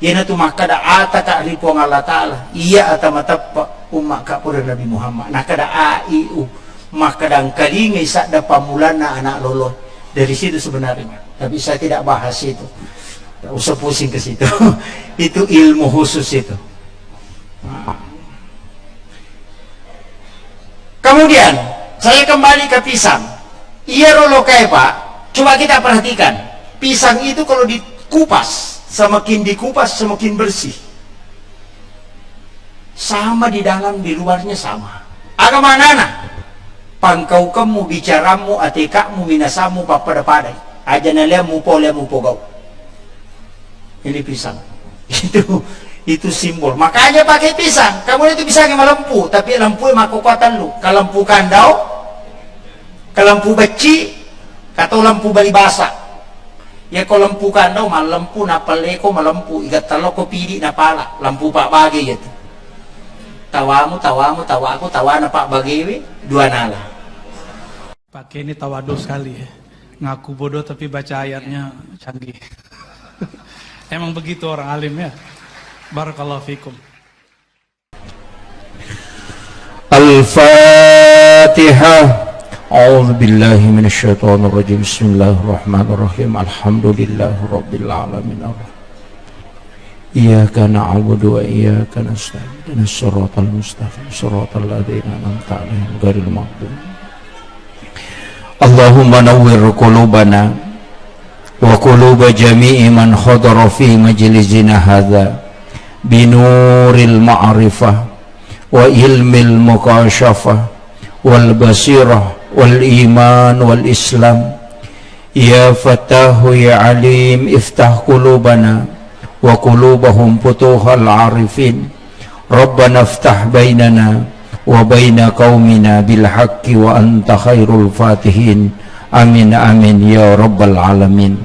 ina tu makada ata ka ripo Allah taala iya ata matappa umma ka pura Nabi Muhammad nakada aiu makada kalinga isa da pamulana anak lolo dari situ sebenarnya, tapi saya tidak bahas itu, tidak usah pusing ke situ. Itu ilmu khusus itu. Kemudian saya kembali ke pisang. Iya rolo kayak Pak, coba kita perhatikan, pisang itu kalau dikupas, semakin dikupas semakin bersih. Sama di dalam, di luarnya sama. Agama nana, pangkau kamu bicaramu, atikamu, minasamu, papada-padai. Aja naliamu pogau. Ini pisang. Itu simbol. Makanya pakai pisang. Kamu itu bisa nggak lampu, tapi lampu emang kekuatan lu. Kalau lampu kandau, kalau lampu beci, atau lampu bali basa. Ya kalau lampu kandau, mal lampu napaleko, malampu igat taloko pidi napala, lampu pak bagi gitu. Tawamu, tawaku, tawana pak bagi, dua nala. Pakai ini tawadu sekali ya. Ngaku bodoh tapi baca ayatnya canggih. Emang begitu orang alim ya. Barakallahu fikum. Al-Fatihah. A'udzu billahi minasyaitonir rajim. Bismillahirrahmanirrahim. Alhamdulillahi rabbil alamin. Iyyaka na'budu wa iyyaka nasta'in. Ihdinas siratal mustaqim. Siratal ladzina an'amta 'alaihim ghairil maghdubi. Allahumma nawwir qulubana wa quluba jami'i man hadara fi majlisina hadza binuril ma'rifah wa ilmil mukashafah wal basirah wal iman wal islam. Ya Fattahu ya Alim, iftah qulubana wa qulubahum futuhal arifin. Rabbana iftah bainana wa baina qaumina bil haqqi wa anta khairul fatihin. Amin amin ya rabbal alamin.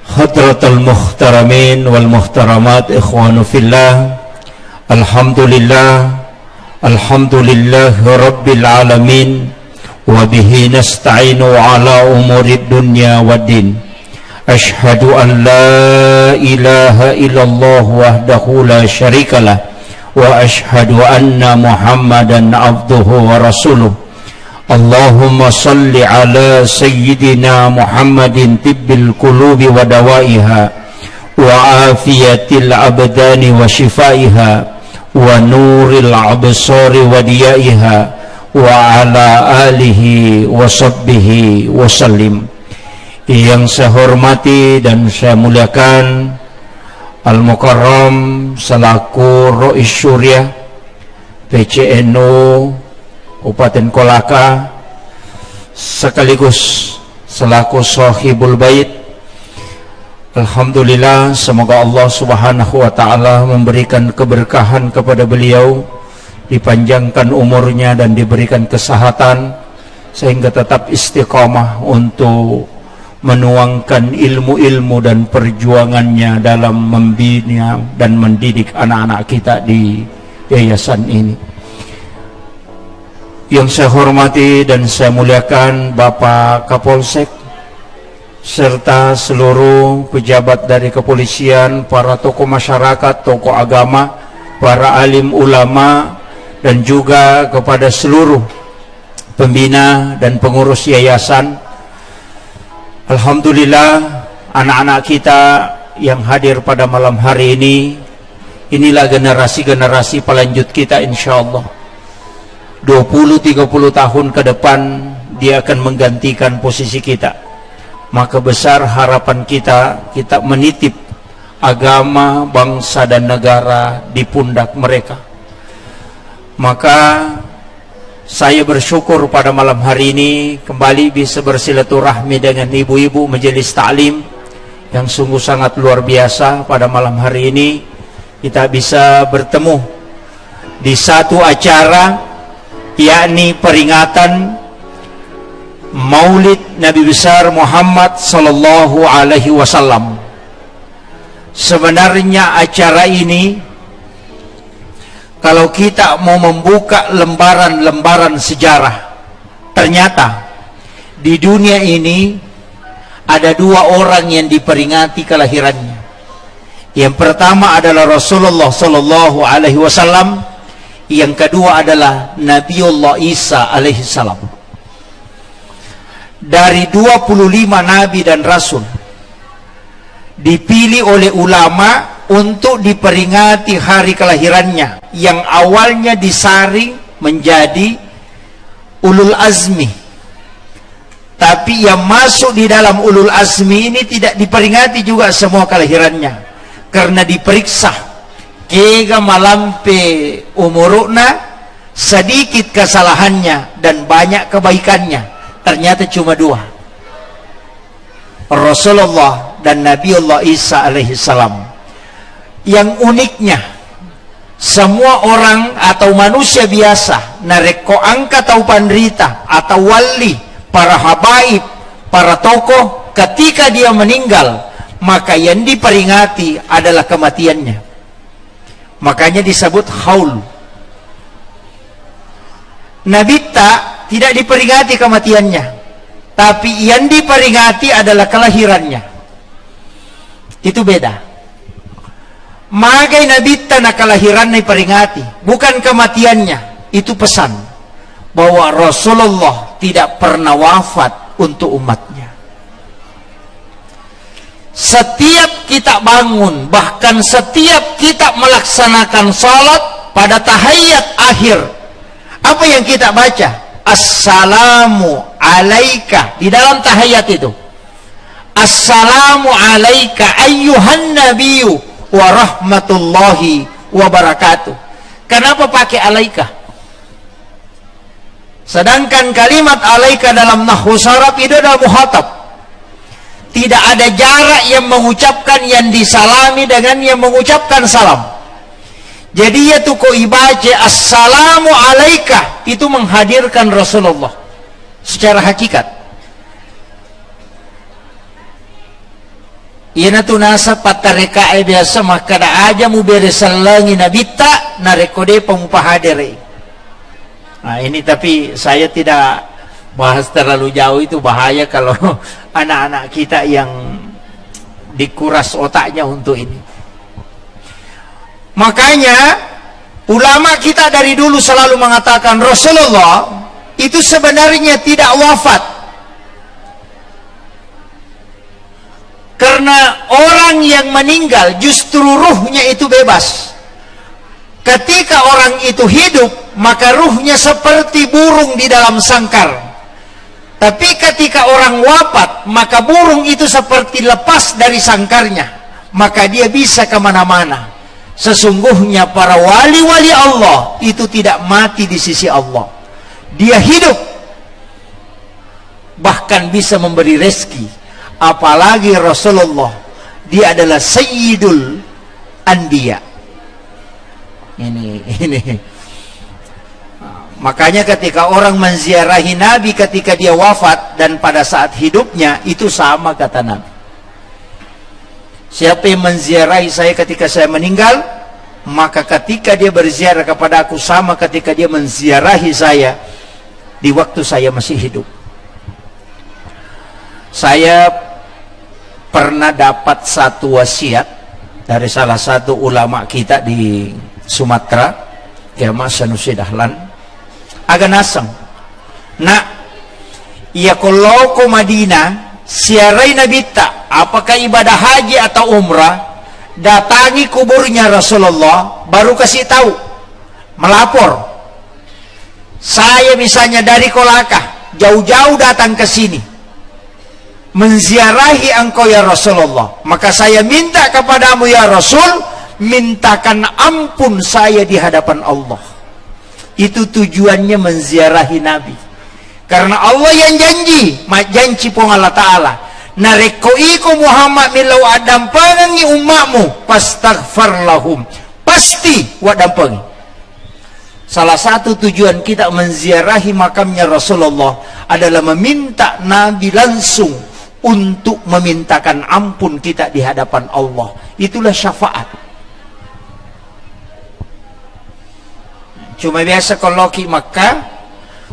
Hadratul muhtaramin wal muhtaramat, ikhwanu fillah, alhamdulillah rabbil alamin, wa bihi nasta'inu ala umurid dunya waddin. Ashhadu an la ilaha illallah wahdahu la syarikalah wa ashhadu anna Muhammadan abduhu wa rasuluh. Allahumma salli ala sayyidina Muhammadin tibbil qulubi wa dawaiha wa afiyatil abdani wa shifaiha wa nuril absari wa diyaiha wa ala alihi wa sahbihi wa sallim. Yang saya hormati dan saya muliakan Al-Mukarram selaku Rois Syuriah PCNU Kabupaten Kolaka, sekaligus selaku Sahibul Bait. Alhamdulillah, semoga Allah Subhanahu wa taala memberikan keberkahan kepada beliau, dipanjangkan umurnya dan diberikan kesehatan sehingga tetap istiqamah untuk menuangkan ilmu-ilmu dan perjuangannya dalam membina dan mendidik anak-anak kita di yayasan ini. Yang saya hormati dan saya muliakan Bapak Kapolsek serta seluruh pejabat dari kepolisian, para tokoh masyarakat, tokoh agama, para alim ulama, dan juga kepada seluruh pembina dan pengurus yayasan. Alhamdulillah, anak-anak kita yang hadir pada malam hari ini, inilah generasi-generasi pelanjut kita insyaallah. 20-30 tahun ke depan dia akan menggantikan posisi kita. Maka besar harapan kita menitip agama, bangsa dan negara di pundak mereka. Maka saya bersyukur pada malam hari ini kembali bisa bersilaturahmi dengan ibu-ibu majelis taklim yang sungguh sangat luar biasa. Pada malam hari ini kita bisa bertemu di satu acara, yakni peringatan Maulid Nabi besar Muhammad sallallahu alaihi wasallam. Sebenarnya acara ini, kalau kita mau membuka lembaran-lembaran sejarah, ternyata di dunia ini ada dua orang yang diperingati kelahirannya. Yang pertama adalah Rasulullah sallallahu alaihi wasallam, yang kedua adalah Nabiullah Isa alaihi salam. Dari 25 nabi dan rasul dipilih oleh ulama untuk diperingati hari kelahirannya, yang awalnya disaring menjadi ulul azmi. Tapi yang masuk di dalam ulul azmi ini tidak diperingati juga semua kelahirannya, karena diperiksa kega malampe umuruna, sedikit kesalahannya dan banyak kebaikannya. Ternyata cuma 2, Rasulullah dan Nabiullah Isa alaihi salam. Yang uniknya, semua orang atau manusia biasa, nareko angka atau pandrita atau wali, para habaib, para tokoh, ketika dia meninggal, maka yang diperingati adalah kematiannya. Makanya disebut haul. Nabi tidak diperingati kematiannya, tapi yang diperingati adalah kelahirannya. Itu beda. Magai Nabi na kelahiran diperingati, bukan kematiannya. Itu pesan bahwa Rasulullah tidak pernah wafat untuk umatnya. Setiap kita bangun, bahkan setiap kita melaksanakan salat pada tahiyat akhir, apa yang kita baca? Assalamu alaika. Di dalam tahiyat itu, Assalamu alaika ayyuhan nabiyyu wa rahmatullahi wa barakatuh. Kenapa pakai alaika? Sedangkan kalimat alaika dalam nahwu saraf itu adalah muhatab. Tidak ada jarak yang mengucapkan yang disalami dengan yang mengucapkan salam. Jadi ya tuh kok ibaca assalamu alaika, itu menghadirkan Rasulullah secara hakikat. Ina tu nasa patareka biasa, maka da aja mu beresan langi nabita narekode pemupahadere. Nah ini tapi saya tidak bahas terlalu jauh, itu bahaya kalau anak-anak kita yang dikuras otaknya untuk ini. Makanya ulama kita dari dulu selalu mengatakan Rasulullah itu sebenarnya tidak wafat, karena orang yang meninggal justru ruhnya itu bebas. Ketika orang itu hidup, maka ruhnya seperti burung di dalam sangkar. Tapi ketika orang wafat, maka burung itu seperti lepas dari sangkarnya, maka dia bisa kemana-mana. Sesungguhnya para wali-wali Allah itu tidak mati di sisi Allah. Dia hidup, bahkan bisa memberi rezeki. Apalagi Rasulullah, dia adalah Sayyidul Anbiya. Ini. Makanya ketika orang menziarahi Nabi ketika dia wafat dan pada saat hidupnya, itu sama kata Nabi. Siapa yang menziarahi saya ketika saya meninggal, maka ketika dia berziarah kepada aku sama ketika dia menziarahi saya di waktu saya masih hidup. Saya pernah dapat satu wasiat dari salah satu ulama kita di Sumatera, Kiai Sanusi Dahlan, agak nasang. Nak, ya kalau ke Madinah, siarai Nabi tak, apakah ibadah haji atau umrah, datangi kuburnya Rasulullah, baru kasih tahu, melapor. Saya misalnya dari Kolaka, jauh-jauh datang ke sini, menziarahi engkau ya Rasulullah, maka saya minta kepadamu ya Rasul, mintakan ampun saya di hadapan Allah. Itu tujuannya menziarahi Nabi, karena Allah yang janji pun Allah Ta'ala, narekoiku Muhammad milau adam pengengi umatmu pastaghfar lahum, pasti wadampengi. Salah satu tujuan kita menziarahi makamnya Rasulullah adalah meminta Nabi langsung untuk memintakan ampun kita di hadapan Allah. Itulah syafaat. Cuma biasa kalau ke Makkah,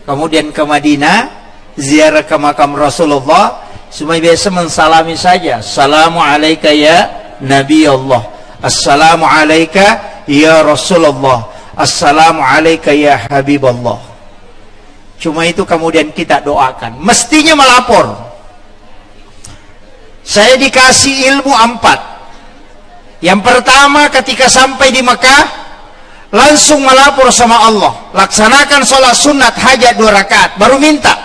kemudian ke Madinah, ziarah ke makam Rasulullah, cuma biasa mensalami saja. Assalamu alaika ya Nabi Allah. Assalamu alayka ya Rasulullah, Assalamu alayka ya Habiballah. Cuma itu kemudian kita doakan. Mestinya melapor. Saya dikasih ilmu 4. Yang pertama, ketika sampai di Mekah, langsung melapor sama Allah. Laksanakan sholat sunat hajat 2 rakaat. Baru minta,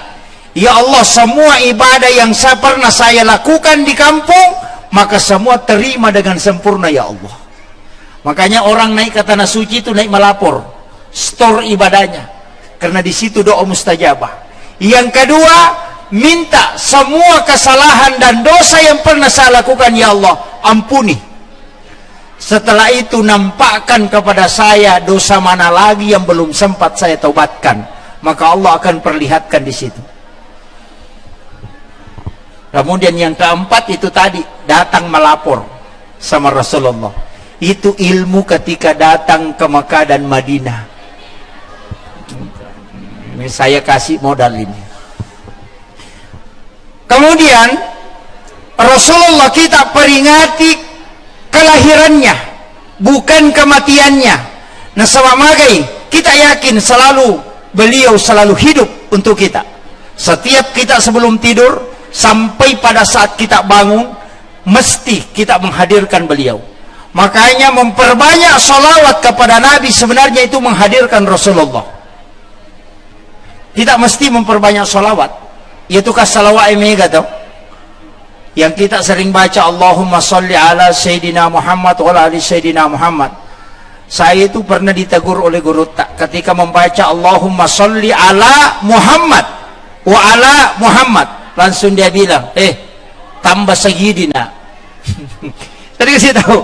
ya Allah, semua ibadah yang pernah saya lakukan di kampung, maka semua terima dengan sempurna ya Allah. Makanya orang naik ke tanah suci itu naik melapor, store ibadahnya, karena di situ doa mustajabah. Yang kedua, minta semua kesalahan dan dosa yang pernah saya lakukan ya Allah, ampuni. Setelah itu nampakkan kepada saya dosa mana lagi yang belum sempat saya taubatkan, maka Allah akan perlihatkan di situ. Kemudian yang keempat itu tadi, datang melapor sama Rasulullah. Itu ilmu ketika datang ke Mekah dan Madinah. Ini saya kasih modal ini. Kemudian Rasulullah kita peringati kelahirannya, bukan kematiannya. Nah, sama magai kita yakin beliau selalu hidup untuk kita. Setiap kita sebelum tidur sampai pada saat kita bangun, mesti kita menghadirkan beliau. Makanya memperbanyak sholawat kepada Nabi sebenarnya itu menghadirkan Rasulullah. Kita mesti memperbanyak sholawat. Yaitu salawat mega tuh, yang kita sering baca, Allahumma sholli ala Sayyidina Muhammad wa ala ali Sayyidina Muhammad. Saya itu pernah ditegur oleh guru tak ketika membaca Allahumma sholli ala Muhammad wa ala Muhammad. Langsung dia bilang, tambah Sayyidina. Tadi kasih tahu,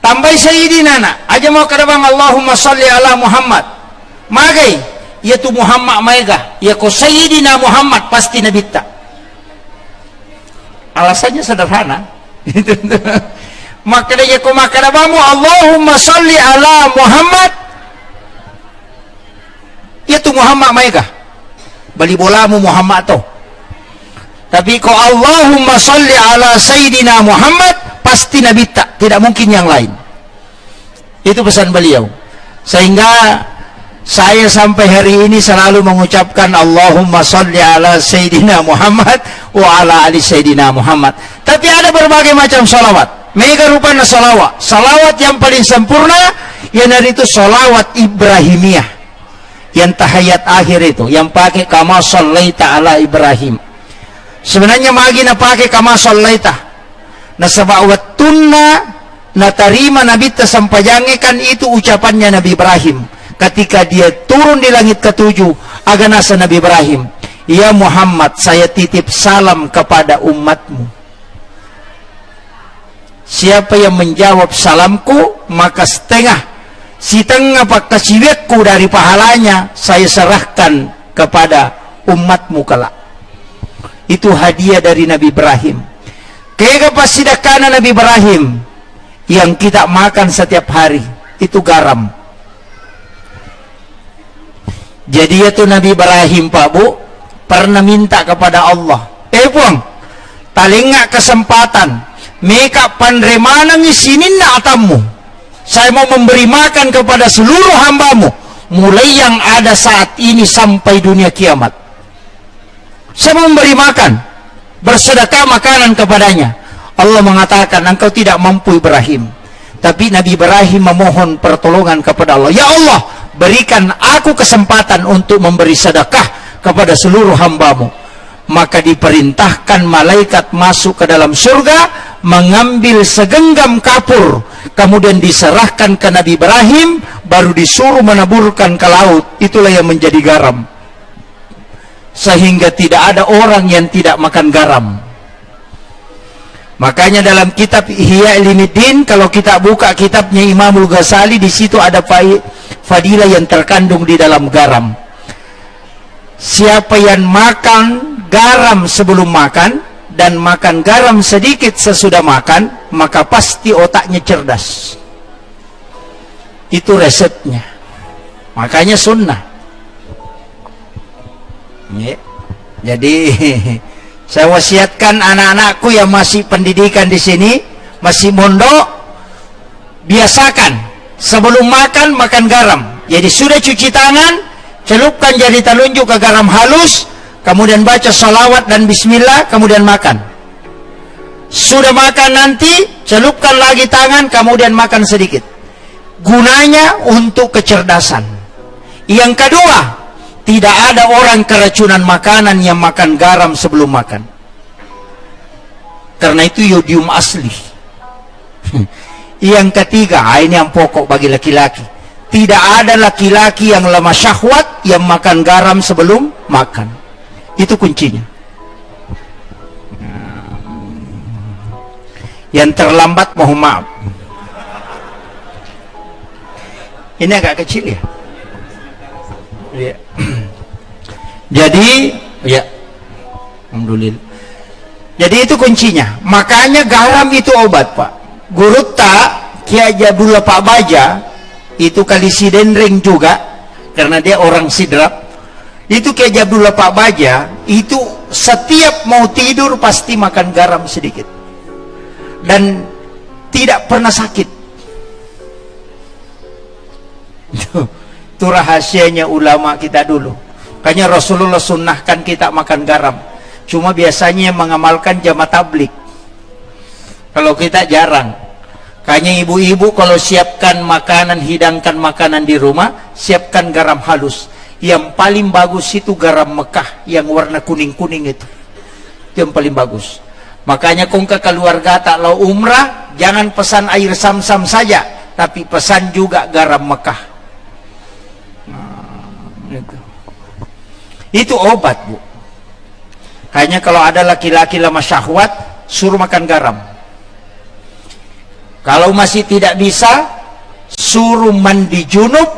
tambah Sayyidina nak. Aja mau kada bang Allahumma sholli ala Muhammad. Magai, yaitu Muhammad mega. Ya ko Sayyidina Muhammad pasti Nabi tak. Alasannya sederhana. Maka dia kumakabamu Allahumma sholli ala Muhammad. Itu Muhammad mega. Bali bolamu Muhammad to. Tapi kalau Allahumma sholli ala Sayyidina Muhammad, pasti Nabi tak, tidak mungkin yang lain. Itu pesan beliau. Sehingga saya sampai hari ini selalu mengucapkan Allahumma sholli ala Sayyidina Muhammad wa ala ali Sayyidina Muhammad. Tapi ada berbagai macam salawat. Mega rupanya salawat. Salawat yang paling sempurna yang dari itu salawat Ibrahimiyah, yang tahiyat akhir itu, yang pakai kama shallaita ala Ibrahim. Sebenarnya magina pakai kama shallaita. Na sabawattunna na tarima Nabi tasampajangikan itu ucapannya Nabi Ibrahim. Ketika dia turun di langit ketujuh, aganasa Nabi Ibrahim, ya Muhammad, saya titip salam kepada umatmu. Siapa yang menjawab salamku, maka setengah pakasiwekku dari pahalanya saya serahkan kepada umatmu kelak. Itu hadiah dari Nabi Ibrahim. Kaya pasidakana Nabi Ibrahim yang kita makan setiap hari itu garam. Jadi itu Nabi Ibrahim Pak Bu pernah minta kepada Allah, puang talinga kesempatan meka panremanang isinin na atamu, saya mau memberi makan kepada seluruh hambamu mulai yang ada saat ini sampai dunia kiamat. Saya mau memberi makan, bersedekah makanan kepadanya. Allah mengatakan, engkau tidak mampu Ibrahim. Tapi Nabi Ibrahim memohon pertolongan kepada Allah, ya Allah, berikan aku kesempatan untuk memberi sedekah kepada seluruh hambamu. Maka diperintahkan malaikat masuk ke dalam surga, mengambil segenggam kapur, kemudian diserahkan ke Nabi Ibrahim, baru disuruh menaburkan ke laut. Itulah yang menjadi garam. Sehingga tidak ada orang yang tidak makan garam. Makanya dalam kitab Ihya Ulumuddin, kalau kita buka kitabnya Imamul Ghazali, di situ ada fadilah yang terkandung di dalam garam. Siapa yang makan garam sebelum makan dan makan garam sedikit sesudah makan, maka pasti otaknya cerdas. Itu resepnya. Makanya sunnah. Jadi saya wasiatkan anak-anakku yang masih pendidikan di sini, masih mondok, biasakan sebelum makan, makan garam. Jadi sudah cuci tangan, celupkan jari telunjuk ke garam halus, kemudian baca salawat dan bismillah, kemudian makan. Sudah makan nanti, celupkan lagi tangan, kemudian makan sedikit. Gunanya untuk kecerdasan. Yang kedua, tidak ada orang keracunan makanan yang makan garam sebelum makan. Karena itu yodium asli. Yang ketiga, ini yang pokok bagi laki-laki. Tidak ada laki-laki yang lemah syahwat yang makan garam sebelum makan. Itu kuncinya. Yang terlambat mohon maaf. Ini agak kecil ya. Ya. Jadi, ya, alhamdulillah. Jadi itu kuncinya. Makanya garam itu obat, Pak. Gurutta Kiai Jabdullah Pak Baja itu kali sidendring juga, karena dia orang sidrap. Itu Kiai Jabdullah Pak Baja itu setiap mau tidur pasti makan garam sedikit dan tidak pernah sakit. Itu rahasianya ulama kita dulu. Makanya Rasulullah sunnahkan kita makan garam. Cuma biasanya mengamalkan jamaah tablik. Kalau kita jarang. Kayaknya ibu-ibu kalau siapkan makanan, hidangkan makanan di rumah, siapkan garam halus. Yang paling bagus itu garam Mekah yang warna kuning-kuning itu. Itu yang paling bagus. Makanya kau ke keluarga tak lau umrah, jangan pesan air sam-sam saja, tapi pesan juga garam Mekah. Itu obat, Bu. Hanya kalau ada laki-laki lemah syahwat, suruh makan garam. Kalau masih tidak bisa, suruh mandi junub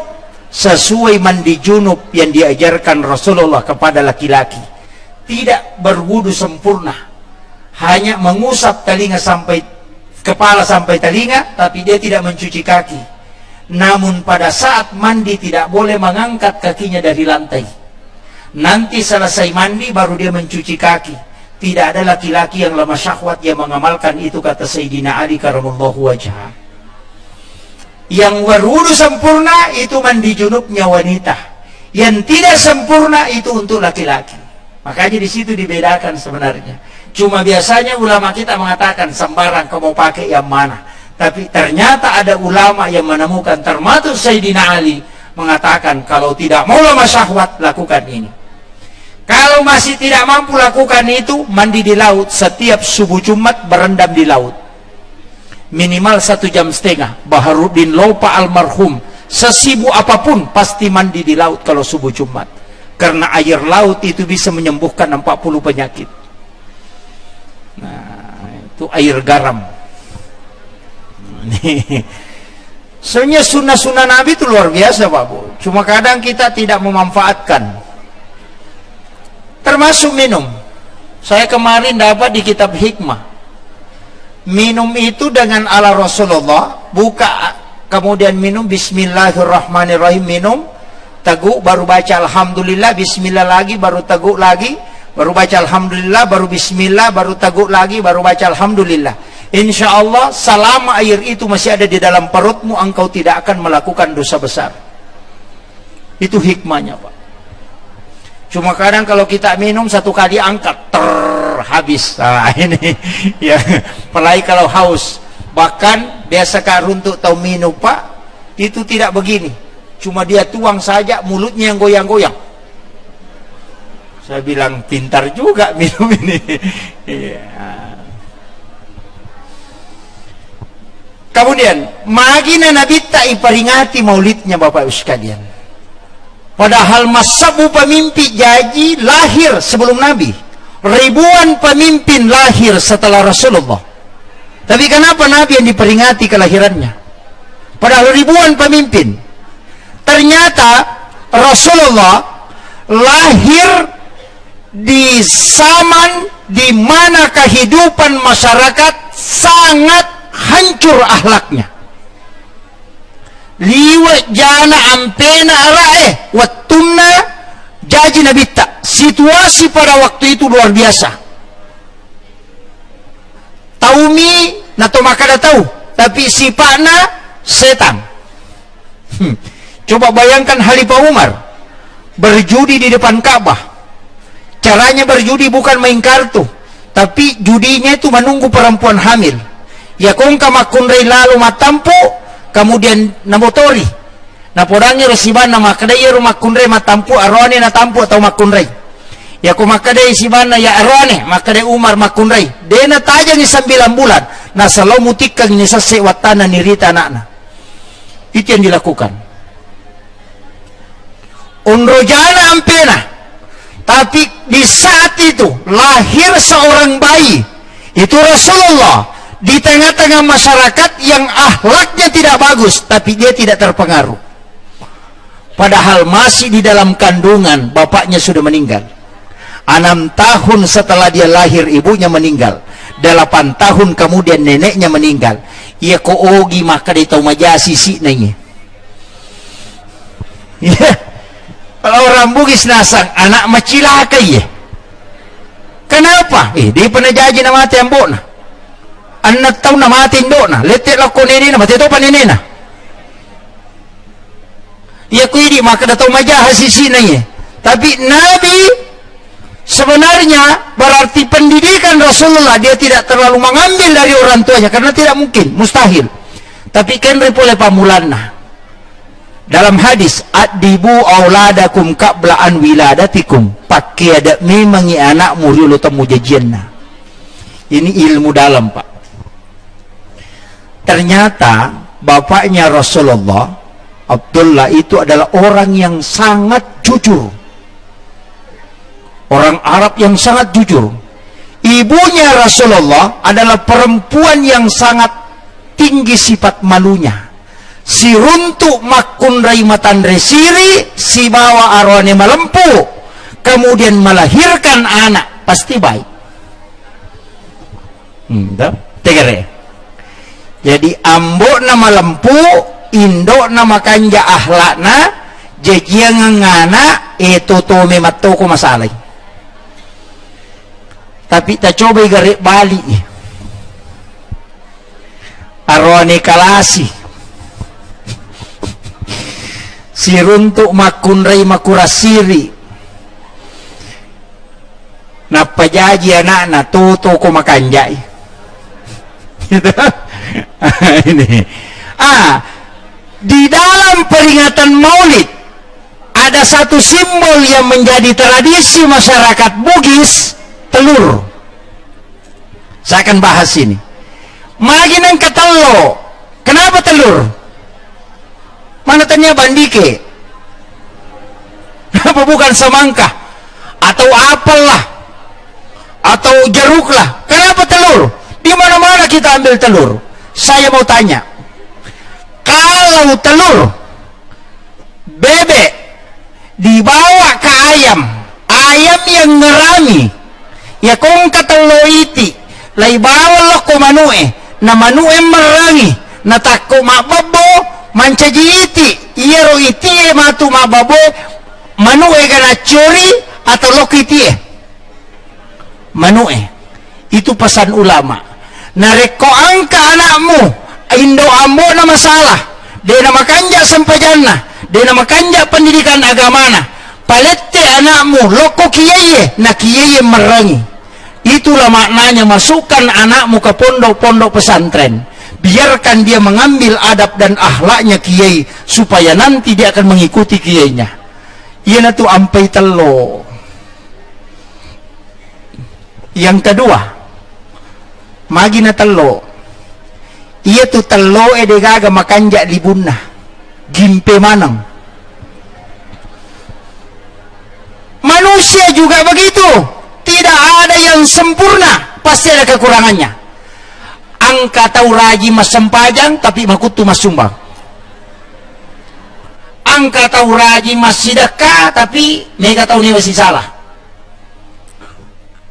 sesuai mandi junub yang diajarkan Rasulullah kepada laki-laki. Tidak berwudu sempurna, hanya mengusap telinga sampai kepala sampai telinga, tapi dia tidak mencuci kaki. Namun pada saat mandi tidak boleh mengangkat kakinya dari lantai. Nanti selesai mandi baru dia mencuci kaki. Tidak ada laki-laki yang lemah syahwat yang mengamalkan itu, kata Sayyidina Ali karamallahu wajhah. Yang berwudu sempurna itu mandi junubnya wanita. Yang tidak sempurna itu untuk laki-laki. Makanya di situ dibedakan sebenarnya. Cuma biasanya ulama kita mengatakan sembarang kamu pakai yang mana. Tapi ternyata ada ulama yang menemukan, termasuk Sayyidina Ali, mengatakan kalau tidak mau lemah syahwat lakukan ini. Kalau masih tidak mampu lakukan itu, mandi di laut. Setiap subuh Jumat berendam di laut minimal 1,5 jam. Baharuddin Lopa almarhum sesibuk apapun pasti mandi di laut kalau subuh Jumat, karena air laut itu bisa menyembuhkan 40 penyakit. Nah, itu air garam. Sebenarnya sunnah-sunnah Nabi itu luar biasa, Pak Bu. Cuma kadang kita tidak memanfaatkan. Termasuk minum. Saya kemarin dapat di kitab hikmah. Minum itu dengan ala Rasulullah, buka kemudian minum bismillahirrahmanirrahim, minum teguk baru baca alhamdulillah, bismillah lagi baru teguk lagi, baru baca alhamdulillah, baru bismillah, baru teguk lagi, baru baca alhamdulillah. Insya Allah selama air itu masih ada di dalam perutmu, engkau tidak akan melakukan dosa besar. Itu hikmahnya, Pak. Cuma kadang kalau kita minum satu kali angkat habis. Nah, ini ya, apalagi kalau haus. Bahkan biasa Kak Runtuk tahu minum, Pak, itu tidak begini. Cuma dia tuang saja, mulutnya yang goyang-goyang. Saya bilang pintar juga minum ini. Ya. Kemudian magina Nabi tak iperingati maulidnya, Bapak Ibu sekalian. Padahal masabu pemimpin jadi lahir sebelum Nabi. Ribuan pemimpin lahir setelah Rasulullah. Tapi kenapa Nabi yang diperingati kelahirannya? Padahal ribuan pemimpin. Ternyata Rasulullah lahir di zaman di mana kehidupan masyarakat sangat hancur akhlaknya. Liwat jana ampena arae wattunna jaji nabita. Situasi pada waktu itu luar biasa. Taumi nato makada tahu, tapi sipakna setan. Coba bayangkan Khalifah Umar berjudi di depan Ka'bah. Caranya berjudi bukan main kartu, tapi judinya itu menunggu perempuan hamil. Ya kung kamakundray lalu matampo, kemudian namotori. Napodangi resiban na makadaya rumakundray matampo, arone na tampo atau makundray. Ya kung makadaya sibana ya arone, makadaya Umar makundray. Dena tajang ni 9 bulan, nasa law mutik kang ni sasewatana ni Rita anakna. Itu yang dilakukan. Unrojana ampena. Tapi di saat itu lahir seorang bayi, itu Rasulullah, di tengah-tengah masyarakat yang akhlaknya tidak bagus, tapi dia tidak terpengaruh. Padahal masih di dalam kandungan, bapaknya sudah meninggal. 6 tahun setelah dia lahir, ibunya meninggal. 8 tahun kemudian neneknya meninggal. Ia koogi maka dia tahu majasi si nanya. Kalau orang Bugis nasang, anak macilaka ya. Kenapa? Dia pernah janji na mati ang buo na. Anak tahu na mati do na. Letik lang ko nini na, mati ito pa nini na. Iya ko ini, maka datang majaha sisi na ya. Tapi Nabi sebenarnya berarti pendidikan Rasulullah, dia tidak terlalu mengambil dari orang tuanya, karena tidak mungkin, mustahil. Tapi kan oleh pamulanna. Dalam hadis, adibu auladakum qablaan wiladatikum, pakai ada memangi anakmu dulu temu jajianna. Ini ilmu dalam, Pak. Ternyata bapaknya Rasulullah, Abdullah, itu adalah orang yang sangat jujur, orang Arab yang sangat jujur. Ibunya Rasulullah adalah perempuan yang sangat tinggi sifat malunya. Si runtuk makundrai matandre siri, si bawa arwane malempu, kemudian melahirkan anak, pasti baik. Tegere. Jadi ambo nama lempu, indo nama kanja ahlakna, jejia ngangana, itu to mematoko masalah. Tapi tak coba garik balik. Arwane kalasi. Si runtuk makunrai makurasiri, napajaji anak-anak tuto ko makanjai. Ini. Di dalam peringatan Maulid ada satu simbol yang menjadi tradisi masyarakat Bugis, telur. Saya akan bahas ini. Maginang katalo. Kenapa telur? Mana tanya bandike? Apa bukan semangka? Atau apalah? Atau jeruklah? Kenapa telur? Di mana-mana kita ambil telur. Saya mau tanya, kalau telur bebek dibawa ke ayam, ayam yang ngerami, ya kung katelo iti, lay bawa lo ko manue, na manue merangi, na takko mababo, mancaji iti, iyero iti matu mababo, manue gana curi atau lokiti manue. Itu pesan ulama. Nareko angka anakmu, indo ambo na masalah, dia nama kanja sampajanna, dia nama kanja pendidikan agamana, palette anakmu loko kiyaye, na kiyaye merangi. Itulah maknanya, masukkan anakmu ke pondok-pondok pesantren, biarkan dia mengambil adab dan akhlaknya kiai, supaya nanti dia akan mengikuti kiainya. Iya tu ampai telo. Yang kedua, magi na telo, iya tu telo edegaga makanja libunna, gimpe manang. Manusia juga begitu, tidak ada yang sempurna, pasti ada kekurangannya. Angka tahu raji mas sempajang, tapi makutu mas sumbang. Angka tahu raji mas sidakah, tapi nega tahu ni masih salah.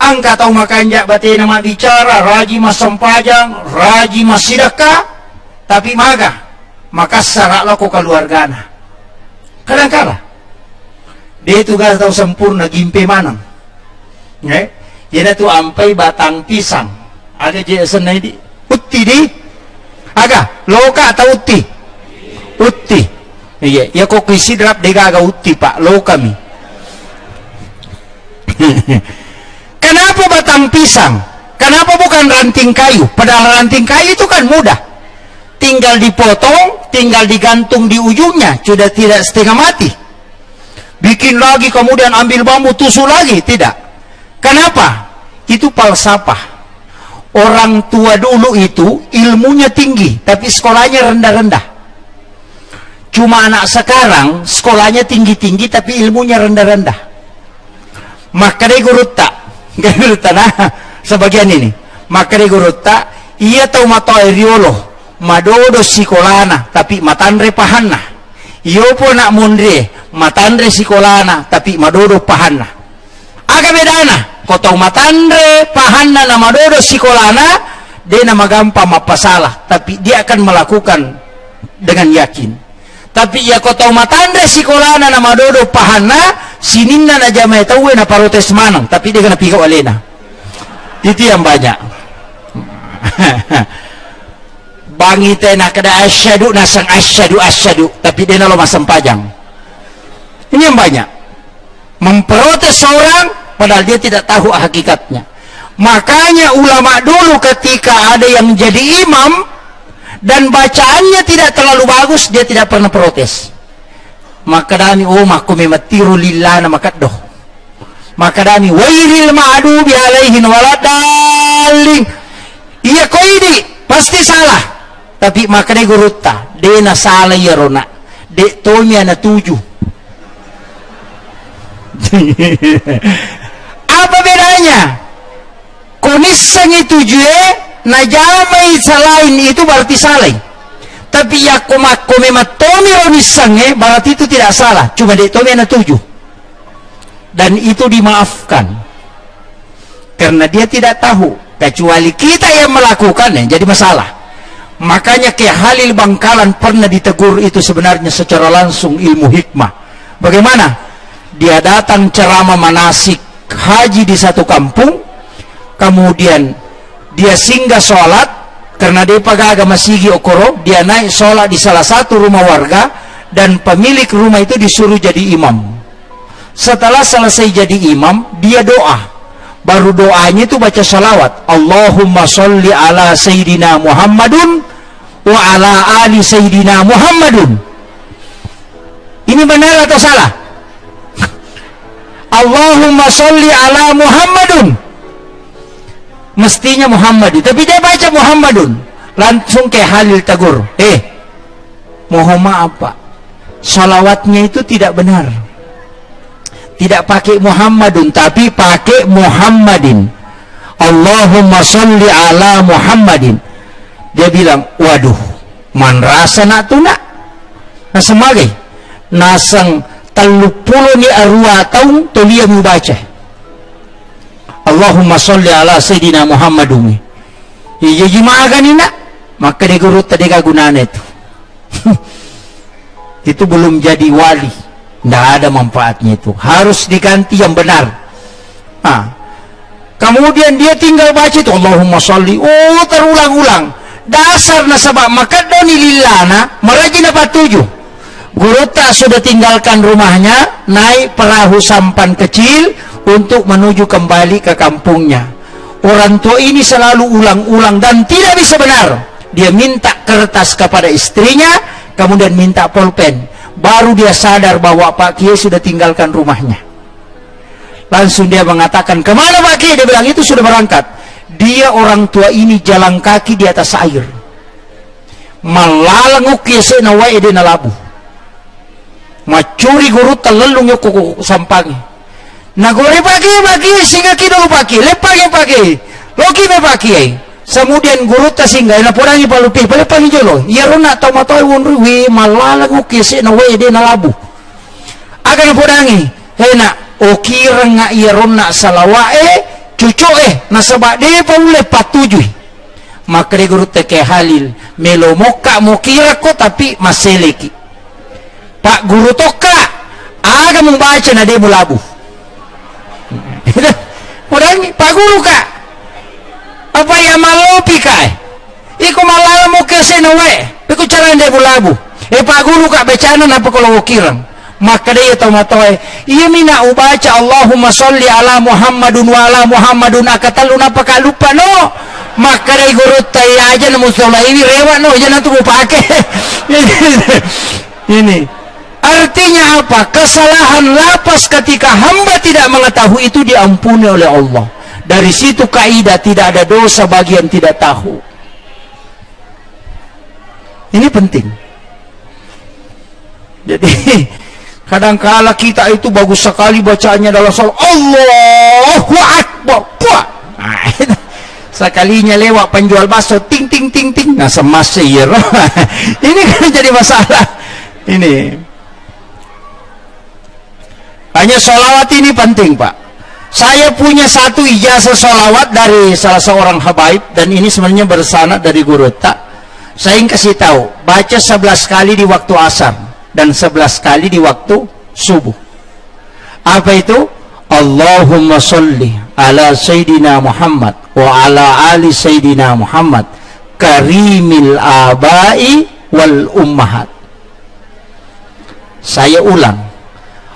Angka tahu makanja bate nama bicara, raji mas sempajang, raji mas sidakah, tapi maga, maka sarak loko keluargana. Kadang-kadang dia itu gak tahu sempurna, gimpe manang. Jadi tu ampai batang pisang, ada je senai di uti di, aga loka atau uti, utti. Iya, ya kok kisidrap degaga utti pak, lo kami. Kenapa batang pisang? Kenapa bukan ranting kayu? Padahal ranting kayu itu kan mudah. Tinggal dipotong, tinggal digantung di ujungnya, sudah tidak setengah mati. Bikin lagi kemudian ambil bambu tusuk lagi, tidak. Kenapa? Itu falsafah. Orang tua dulu itu ilmunya tinggi, tapi sekolahnya rendah-rendah. Cuma anak sekarang sekolahnya tinggi-tinggi, tapi ilmunya rendah-rendah. Maka dia gurutta, nah, sebagian ini. Maka dia gurutta, ia tahu mata eriolo, madodo sikolana, tapi matandre pahanna. Iyo po nak mundre, matandre sikolana, tapi madodo pahanna. Aga bedana, kau tahu matandre pahanna na madodo sikolana, dia nama gampang mapasalah, tapi dia akan melakukan dengan yakin. Tapi ya kau tahu matandre sikolana na madodo pahanna, sininna na jamai tahu na parotes manang, tapi dia kena pikaw alena. Itu yang banyak. Bangite nak kada asyadu nasang asyadu, tapi dia nalo masam pajang. Ini yang banyak. Memprotes orang padahal dia tidak tahu hakikatnya. Makanya ulama dulu ketika ada yang jadi imam dan bacaannya tidak terlalu bagus, dia tidak pernah protes. Maka dani maku mematiru lillah na makaddoh. Maka dani wairil ma'dubi alaihin waladalling. Iya kau ini pasti salah. Tapi maka dia gurutta, dia na salah ya rona. Dek tomia na 7. Apa bedanya? Kunisang itu jue na jamai salain itu berarti salah. Tapi ya kumakko mematomi ronisang berarti itu tidak salah. Cuma dek tomia na 7. Dan itu dimaafkan karena dia tidak tahu, kecuali kita yang melakukannya jadi masalah. Makanya kayak Halil Bangkalan pernah ditegur itu sebenarnya secara langsung ilmu hikmah. Bagaimana? Dia datang ceramah manasik haji di satu kampung, kemudian dia singgah sholat karena dia pagaga masigi okoro, dia naik sholat di salah satu rumah warga dan pemilik rumah itu disuruh jadi imam. Setelah selesai jadi imam, dia doa. Baru doanya itu baca salawat. Allahumma sholli ala Sayyidina Muhammadun wa ala ali Sayyidina Muhammadun. Ini benar atau salah? Allahumma sholli ala Muhammadun. Mestinya Muhammadun, tapi dia baca Muhammadun. Langsung kayak Halil tegur. Mohon maaf Pak, salawatnya itu tidak benar. Tidak pakai Muhammadun, tapi pakai Muhammadin. Allahumma sholli ala Muhammadin. Dia bilang, waduh, man rasa nak tu nak. Nah semagai nasang 30 ni arwah tahun tu dia membaca Allahumma sholli ala Sayyidina Muhammadun. Iya jemaah kan ini nak. Maka dia gurut tadi kagunaan itu. Itu belum jadi wali. Tidak ada manfaatnya itu. Harus diganti yang benar. Kemudian dia tinggal baca itu Allahumma sholli. Terulang-ulang. Dasar nasabah maka doni lillana merajin apa 7. Guruta sudah tinggalkan rumahnya, naik perahu sampan kecil untuk menuju kembali ke kampungnya. Orang tua ini selalu ulang-ulang dan tidak bisa benar. Dia minta kertas kepada istrinya, kemudian minta pulpen. Baru dia sadar bahwa Pak Kiai sudah tinggalkan rumahnya. Langsung dia mengatakan, kemana Pak Kiai? Dia bilang, itu sudah berangkat. Dia orang tua ini jalan kaki di atas air. Malalanguk kiai na wae de na labu. Macuri guru telelung yo kuku sampangi. Nagore Pak Kiai singa kido Pak Kiai, lepagi Pak Kiai. Loki me Pak Kiai. Kemudian guru ta singa na porangi palupi, palepagi jolo. Ya rona tau matoi wonru we malalanguk kiai na wae de na labu. Aga na porangi. Hena okira nga iya rona salawae cucu nasabak dia paule patujui. Maka dia guru teke Halil melo moka mokira ko tapi maseleki. Pak guru toka aga membaca na dia mulabu. Porangi Pak guru ka apa ya malopi ka iko malala mo kese no we iko cara dia mulabu. Pak guru kak bacaan apa kalau ukirang? Maka dia tahu iya mina ubaca Allahumma sholli ala Muhammadun wa ala Muhammadun akatalun apa kak lupa no. Maka dia guru tay aja na musola ini rewat no jangan tuh pakai. Ini artinya apa? Kesalahan lapas ketika hamba tidak mengetahui itu diampuni oleh Allah. Dari situ kaidah tidak ada dosa bagi yang tidak tahu. Ini penting. Jadi kadangkala kita itu bagus sekali bacaannya dalam salat Allahu Akbar. Nah, sekalinya lewat penjual bakso ting ting ting ting. Nah semasir. Ini kan jadi masalah. Ini hanya sholawat ini penting Pak. Saya punya satu ijazah sholawat dari salah seorang habaib dan ini sebenarnya bersanad dari guru tak. Saya ingin kasih tahu baca 11 kali di waktu asar dan 11 kali di waktu subuh. Apa itu? Allahumma sholli ala Sayyidina Muhammad wa ala ali Sayyidina Muhammad karimil abai wal ummahat. Saya ulang.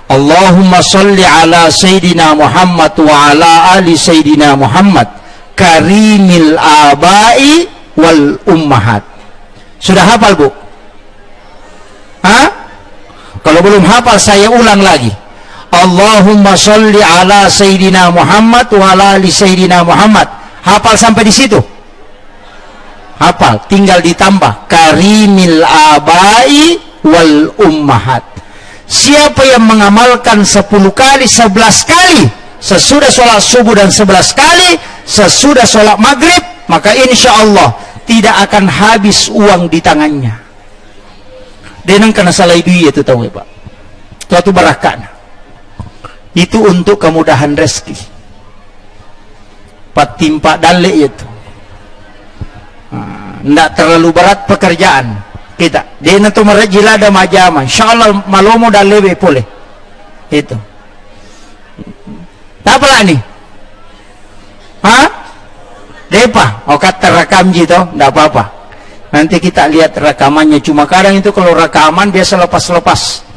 Allahumma sholli ala Sayyidina Muhammad wa ala ali Sayyidina Muhammad karimil abai wal ummahat. Sudah hafal Bu? Hah? Kalau belum hafal saya ulang lagi. Allahumma sholli ala Sayyidina Muhammad wa ala ali Sayyidina Muhammad. Hafal sampai di situ? Hafal, tinggal ditambah karimil abai wal ummahat. Siapa yang mengamalkan 10 kali, 11 kali sesudah sholat subuh dan 11 kali sesudah sholat maghrib, maka insya Allah tidak akan habis uang di tangannya. Denang karena salah duit itu tahu ya Pak. Suatu barakah. Itu untuk kemudahan rezeki. Patimpa dalek itu. Tidak terlalu berat pekerjaan kita. Dia nanti merajila ada majama. Insyaallah malomo dan lebih boleh. Itu. Tak apa nih? Hah? Depa, okat terekam gitu, tidak apa-apa. Nanti kita lihat rekamannya. Cuma kadang itu kalau rekaman biasa lepas-lepas.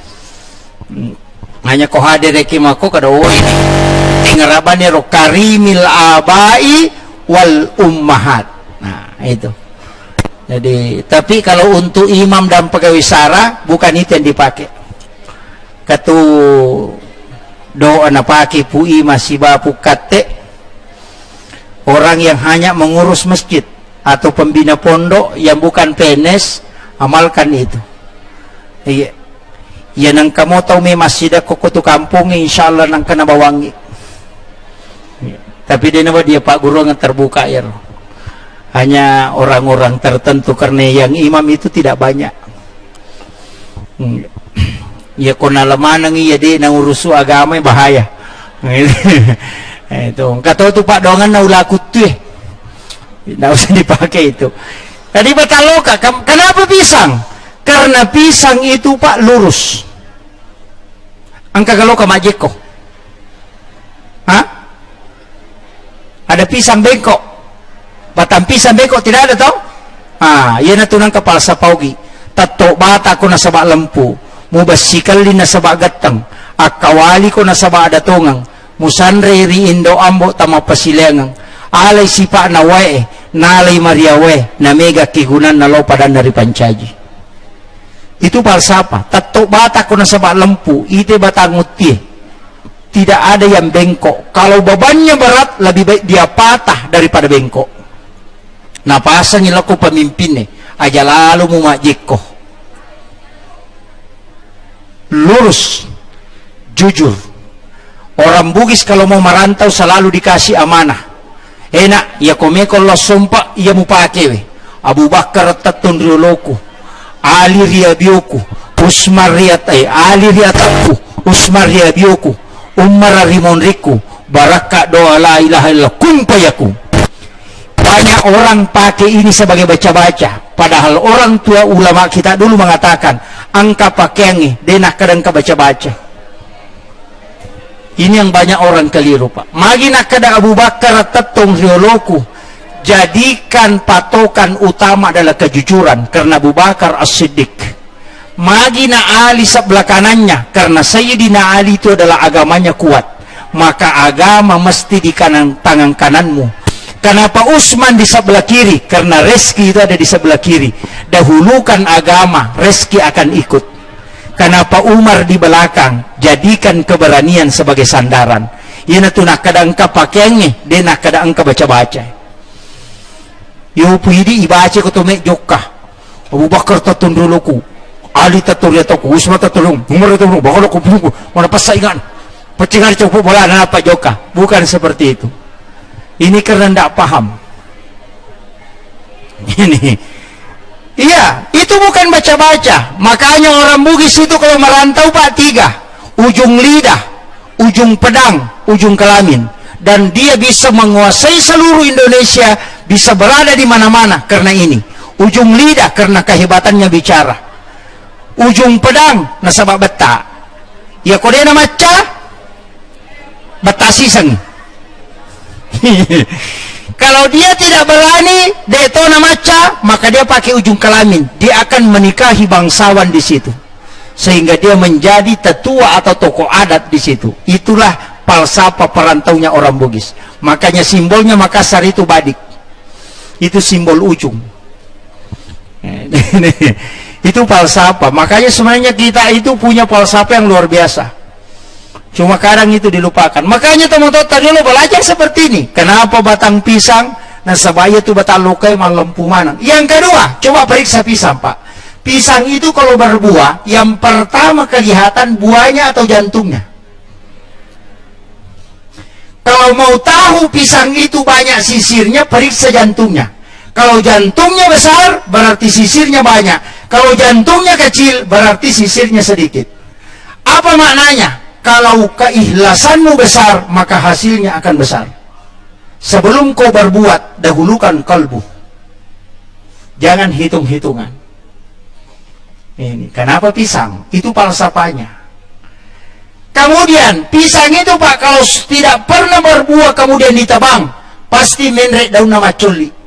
Hanya kau hadir rekimako kada ini. Ngerabannya ro karimil abai wal ummahat. Nah, itu. Jadi, tapi kalau untuk imam dan pegawai sara bukan itu yang dipakai. Katu doa na pakai pui masih bapu kate. Orang yang hanya mengurus masjid atau pembina pondok yang bukan PNS, amalkan itu. Iya. Ya nang kamu tahu me masjid koko tu kampung insyaallah nang kena bawangi. Ya. Tapi dia Pak Guru yang terbuka ya. Hanya orang-orang tertentu karena yang imam itu tidak banyak. Ya kona lemanang iya dia nang urusu agama bahaya. Itu kata tu Pak dongan na ulaku tu tidak usah dipakai itu. Tadi bataloka kenapa pisang? Karena pisang itu Pak lurus. Angka galoka majeko. Hah? Ada pisang bengkok. Batang pisang bengkok tidak ada tau? Iya na tunang kepala sapaugi. Tato bata ko na sabak lempu. Mubasikali na sabak gatang. Akawali ko na sabak adatungang. Musanre ri indo ambo tama pasilengang. Alay sipa na wae. Nalay mariawe. Na mega kigunan na lopadan dari pancaji. Itu falsafah. Tato bata ko na sabak lempu. Ite batanguti. Tidak ada yang bengkok. Kalau bebannya berat, lebih baik dia patah daripada bengkok. Nah pasang ilaku pemimpin aja lalu mu majeko. Lurus, jujur. Orang Bugis kalau mau merantau selalu dikasih amanah. Enak, ya komeko lo sumpah, ia mu pakai. Abu Bakar tatun rioloku, Ali riabioku, Usmar riatai, Ali riataku, Usmar riabioku, Umar rimonriku, baraka doa la ilaha illallah kun payaku. Banyak orang pakai ini sebagai baca-baca. Padahal orang tua ulama kita dulu mengatakan, angka pakaiannya, denah kadang ka baca-baca. Ini yang banyak orang keliru Pak. Magi nak kada Abu Bakar tetong rioloku. Jadikan patokan utama adalah kejujuran. Karena Abu Bakar As-Siddiq. Magina Ali sebelah kanannya, karena Sayyidina Ali itu adalah agamanya kuat, maka agama mesti di tangan kananmu. Kenapa Utsman di sebelah kiri? Karena rezeki itu ada di sebelah kiri. Dahulukan agama, rezeki akan ikut. Kenapa Umar di belakang? Jadikan keberanian sebagai sandaran. Yana tu nak kadang ka pakaiannya, dia nak kadang ka baca-baca. Yo puidi ibaca ko tumek jokka. Abu Bakar tatun duluku. Ali tatur ya toku, Utsman tatulung, Umar tatulung, bakal aku buku, mana pasaingan, pecingan cukup bola dan apa joka. Bukan seperti itu. Ini karena tidak paham. Ini, iya, itu bukan baca-baca. Makanya orang Bugis itu kalau merantau Pak tiga, ujung lidah, ujung pedang, ujung kelamin, dan dia bisa menguasai seluruh Indonesia, bisa berada di mana-mana karena ini. Ujung lidah karena kehebatannya bicara. Ujung pedang nasabak beta ya kode na maca batasi sang. Kalau dia tidak berani dia itu na maca, maka dia pakai ujung kelamin, dia akan menikahi bangsawan di situ sehingga dia menjadi tetua atau tokoh adat di situ. Itulah falsafah perantaunya orang Bugis. Makanya simbolnya Makassar itu badik, itu simbol ujung. Itu falsafah. Makanya sebenarnya kita itu punya falsafah yang luar biasa, cuma kadang itu dilupakan. Makanya teman-teman tadi lo belajar seperti ini. Kenapa batang pisang nasabaya itu batang lukai malempu manang. Yang kedua, coba periksa pisang Pak. Pisang itu kalau berbuah, yang pertama kelihatan buahnya atau jantungnya. Kalau mau tahu pisang itu banyak sisirnya, periksa jantungnya. Kalau jantungnya besar, berarti sisirnya banyak. Kalau jantungnya kecil, berarti sisirnya sedikit. Apa maknanya? Kalau keikhlasanmu besar, maka hasilnya akan besar. Sebelum kau berbuat, dahulukan kalbu. Jangan hitung-hitungan. Ini kenapa pisang? Itu falsafahnya. Kemudian pisang itu Pak, kalau tidak pernah berbuah kemudian ditebang, pasti menrek daun nama coli.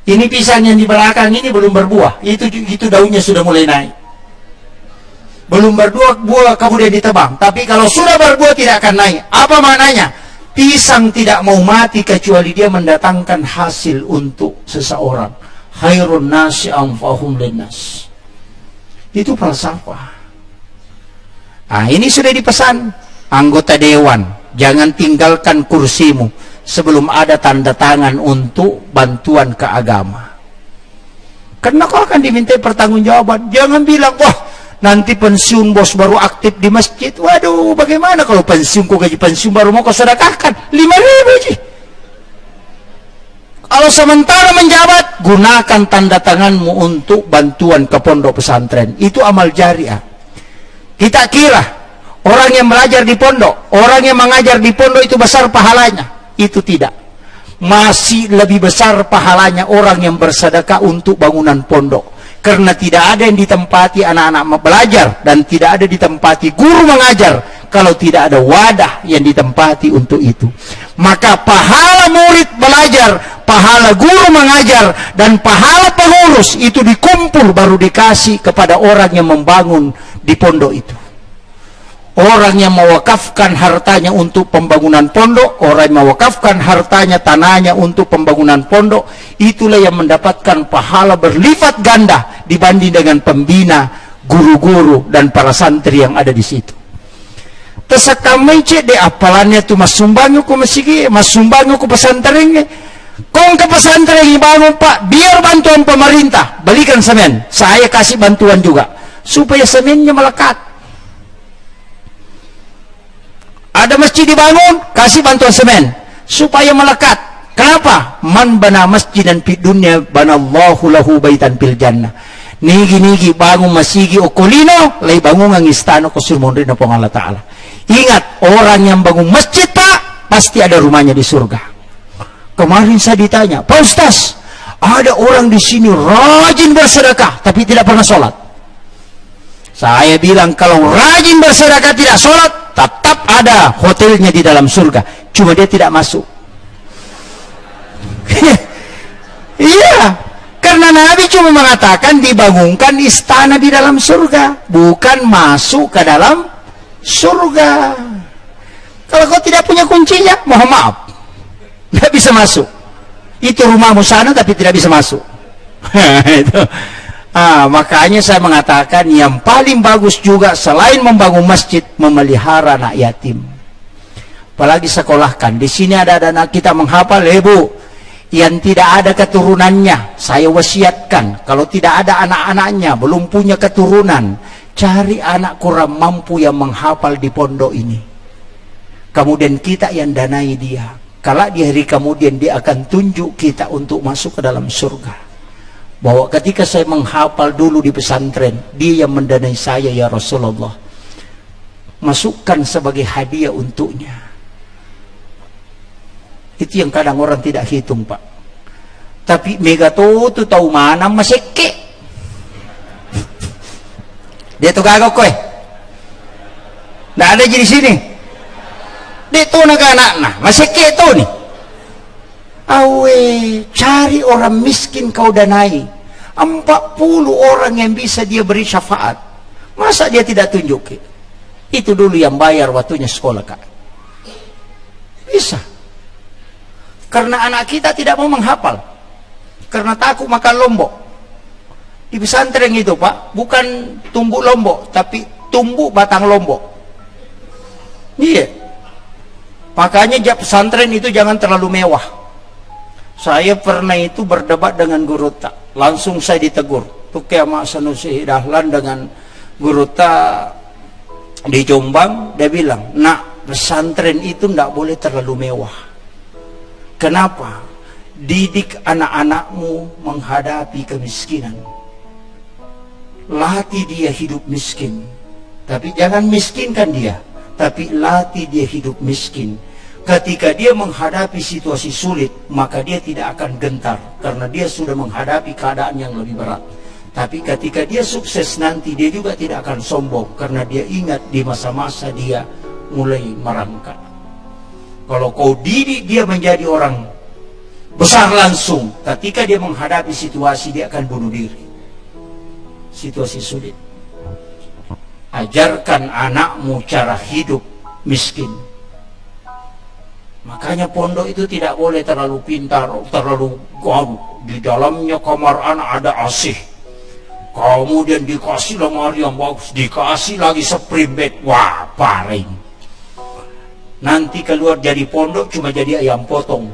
Ini pisang yang di belakang ini belum berbuah, itu daunnya sudah mulai naik. Belum berbuah kemudian ditebang, tapi kalau sudah berbuah tidak akan naik. Apa maknanya? Pisang tidak mau mati kecuali dia mendatangkan hasil untuk seseorang. Khairun nasi anfa'uhum linnas. Itu falsafah. Nah, ini sudah dipesan anggota dewan, jangan tinggalkan kursimu sebelum ada tanda tangan untuk bantuan ke agama. Karena kau akan dimintai pertanggungjawaban. Jangan bilang, wah nanti pensiun bos baru aktif di masjid. Waduh, bagaimana kalau pensiun, kau gaji pensiun baru mau kau sedekahkan 5.000 ji. Kalau sementara menjabat, gunakan tanda tanganmu untuk bantuan ke pondok pesantren. Itu amal jariah. Kita kira orang yang belajar di pondok, orang yang mengajar di pondok itu besar pahalanya. Itu tidak. Masih lebih besar pahalanya orang yang bersedekah untuk bangunan pondok. Karena tidak ada yang ditempati anak-anak belajar, dan tidak ada ditempati guru mengajar kalau tidak ada wadah yang ditempati untuk itu. Maka pahala murid belajar, pahala guru mengajar, dan pahala pengurus itu dikumpul baru dikasih kepada orang yang membangun di pondok itu. Orang yang mewakafkan hartanya untuk pembangunan pondok, orang yang mewakafkan hartanya, tanahnya untuk pembangunan pondok, itulah yang mendapatkan pahala berlipat ganda dibanding dengan pembina, guru-guru, dan para santri yang ada di situ. Tersakamai cek de apalannya tu mas sumbangnya ku masigi, mas sumbangnya ku pesantrennya. Kong ke pesantren bangun Pak, biar bantuan pemerintah, belikan semen, saya kasih bantuan juga, supaya semennya melekat. Ada masjid dibangun, kasih bantuan semen supaya melekat. Kenapa? Man bana masjidan fid dunya banallahu lahu baitan fil jannah. Nigi bangun masjid okolino, lay bangun ang istana ko sulmonri na po Allah Ta'ala. Ingat, orang yang bangun masjid Pak, pasti ada rumahnya di surga. Kemarin saya ditanya, Pak Ustaz, ada orang di sini rajin bersedekah tapi tidak pernah sholat. Saya bilang, kalau rajin bersedekah tidak sholat, tetap ada hotelnya di dalam surga, cuma dia tidak masuk. Iya, Karena Nabi cuma mengatakan dibangunkan istana di dalam surga, bukan masuk ke dalam surga. Kalau kau tidak punya kuncinya, mohon maaf, tidak bisa masuk. Itu rumahmu sana tapi tidak bisa masuk. Itu. Makanya saya mengatakan yang paling bagus juga selain membangun masjid, memelihara anak yatim. Apalagi sekolahkan. Di sini ada anak kita menghafal, Bu, yang tidak ada keturunannya, saya wasiatkan kalau tidak ada anak-anaknya, belum punya keturunan, cari anak kurang mampu yang menghafal di pondok ini. Kemudian kita yang danai dia. Kalau di hari kemudian dia akan tunjuk kita untuk masuk ke dalam surga. Bahwa ketika saya menghafal dulu di pesantren, dia yang mendanai saya, ya Rasulullah. Masukkan sebagai hadiah untuknya. Itu yang kadang orang tidak hitung, Pak. Tapi Megatoto tahu mana maseke. Dia tuh kagak kowe. Nggak ada jadi sini. Dia tuh anak nah maseke itu nih. Awe, cari orang miskin kau danai. 40 orang yang bisa dia beri syafaat. Masa dia tidak tunjuk? Itu dulu yang bayar waktunya sekolah, Kak. Bisa. Karena anak kita tidak mau menghafal. Karena takut makan lombok. Di pesantren itu, Pak, bukan tumbuk lombok, tapi tumbuk batang lombok. Iya. Makanya pesantren itu jangan terlalu mewah. Saya pernah itu berdebat dengan guru tak. Langsung saya ditegur. Tuh kayak Mak Sanusi Dahlan dengan guru tak di Jombang. Dia bilang, nak, pesantren itu tidak boleh terlalu mewah. Kenapa? Didik anak-anakmu menghadapi kemiskinan. Latih dia hidup miskin. Tapi jangan miskinkan dia. Tapi latih dia hidup miskin. Ketika dia menghadapi situasi sulit, maka dia tidak akan gentar. Karena dia sudah menghadapi keadaan yang lebih berat. Tapi ketika dia sukses nanti, dia juga tidak akan sombong. Karena dia ingat di masa-masa dia mulai merangkak. Kalau kau didik dia menjadi orang besar langsung, ketika dia menghadapi situasi, dia akan bunuh diri. Situasi sulit. Ajarkan anakmu cara hidup miskin. Makanya pondok itu tidak boleh terlalu pintar, terlalu di dalamnya kamar anak ada AC. Kemudian dikasih lemari yang bagus, dikasih lagi spring bed. Wah, paling. Nanti keluar jadi pondok cuma jadi ayam potong.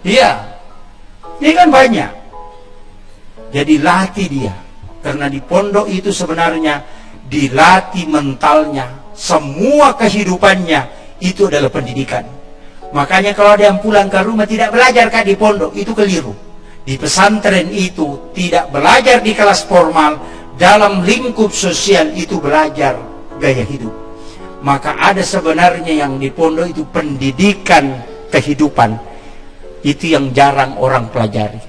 Iya. Ini kan banyak. Jadi latih dia. Karena di pondok itu sebenarnya dilatih mentalnya, semua kehidupannya. Itu adalah pendidikan. Makanya kalau ada yang pulang ke rumah tidak belajar Kak di pondok, itu keliru. Di pesantren itu tidak belajar di kelas formal, dalam lingkup sosial itu belajar gaya hidup. Maka ada sebenarnya yang di pondok itu pendidikan kehidupan. Itu yang jarang orang pelajari.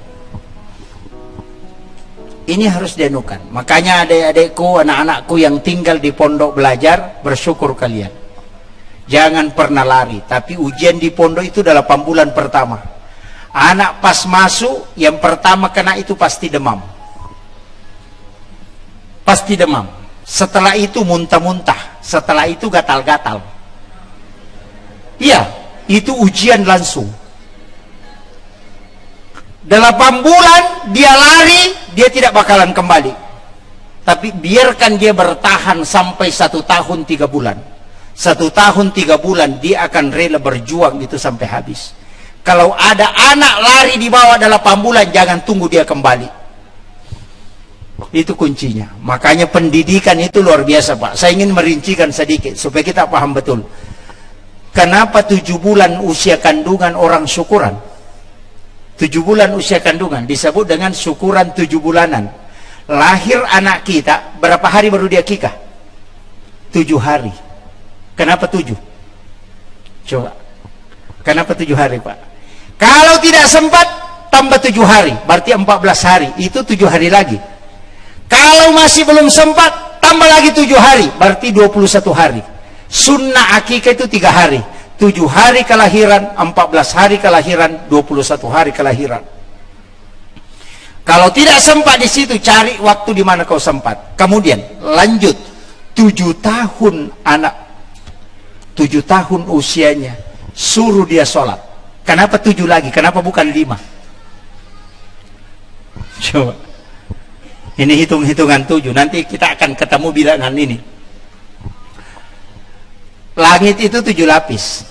Ini harus dianukan. Makanya adik-adikku, anak-anakku yang tinggal di pondok belajar, bersyukur kalian. Jangan pernah lari. Tapi ujian di pondok itu 8 bulan pertama. Anak pas masuk, yang pertama kena itu pasti demam. Pasti demam. Setelah itu muntah-muntah. Setelah itu gatal-gatal. Iya, itu ujian langsung. 8 bulan dia lari, dia tidak bakalan kembali. Tapi biarkan dia bertahan sampai 1 tahun 3 bulan. 1 tahun 3 bulan dia akan rela berjuang itu sampai habis. Kalau ada anak lari di bawah 8 bulan, jangan tunggu dia kembali. Itu kuncinya. Makanya pendidikan itu luar biasa, Pak. Saya ingin merincikan sedikit supaya kita paham betul. Kenapa 7 bulan usia kandungan orang syukuran? 7 bulan usia kandungan disebut dengan syukuran 7 bulanan. Lahir anak kita, berapa hari baru dia kikah? 7 hari. Kenapa 7? Coba. Kenapa 7 hari, Pak? Kalau tidak sempat, tambah 7 hari. Berarti 14 hari. Itu 7 hari lagi. Kalau masih belum sempat, tambah lagi 7 hari. Berarti 21 hari. Sunnah akikah itu 3 hari. 7 hari kelahiran, 14 hari kelahiran, 21 hari kelahiran. Kalau tidak sempat di situ, cari waktu di mana kau sempat. Kemudian lanjut, 7 tahun anak, 7 tahun usianya, suruh dia sholat. Kenapa 7 lagi? Kenapa bukan 5? Coba. Ini hitung-hitungan 7. Nanti kita akan ketemu bilangan ini. Langit itu 7 lapis.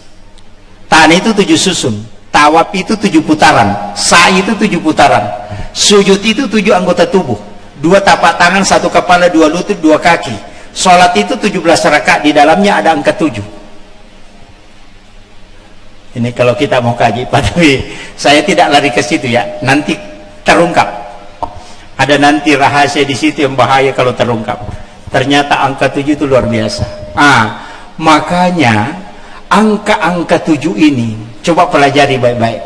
Tanah itu 7 susun. Tawaf itu 7 putaran. Sa'i itu 7 putaran. Sujud itu 7 anggota tubuh. 2 tapak tangan, 1 kepala, 2 lutut, 2 kaki. Sholat itu 17 rakaat. Di dalamnya ada angka 7. Ini kalau kita mau kaji, tapi saya tidak lari ke situ ya. Nanti terungkap. Ada nanti rahasia di situ yang bahaya kalau terungkap. Ternyata angka 7 itu luar biasa. Makanya angka-angka 7 ini coba pelajari baik-baik.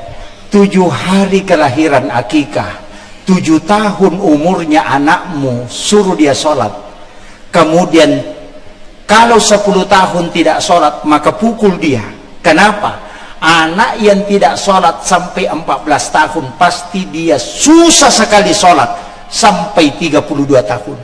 7 hari kelahiran akikah, 7 tahun umurnya anakmu, suruh dia sholat. Kemudian kalau 10 tahun tidak sholat, maka pukul dia. Kenapa? Anak yang tidak sholat sampai 14 tahun, pasti dia susah sekali sholat sampai 32 tahun.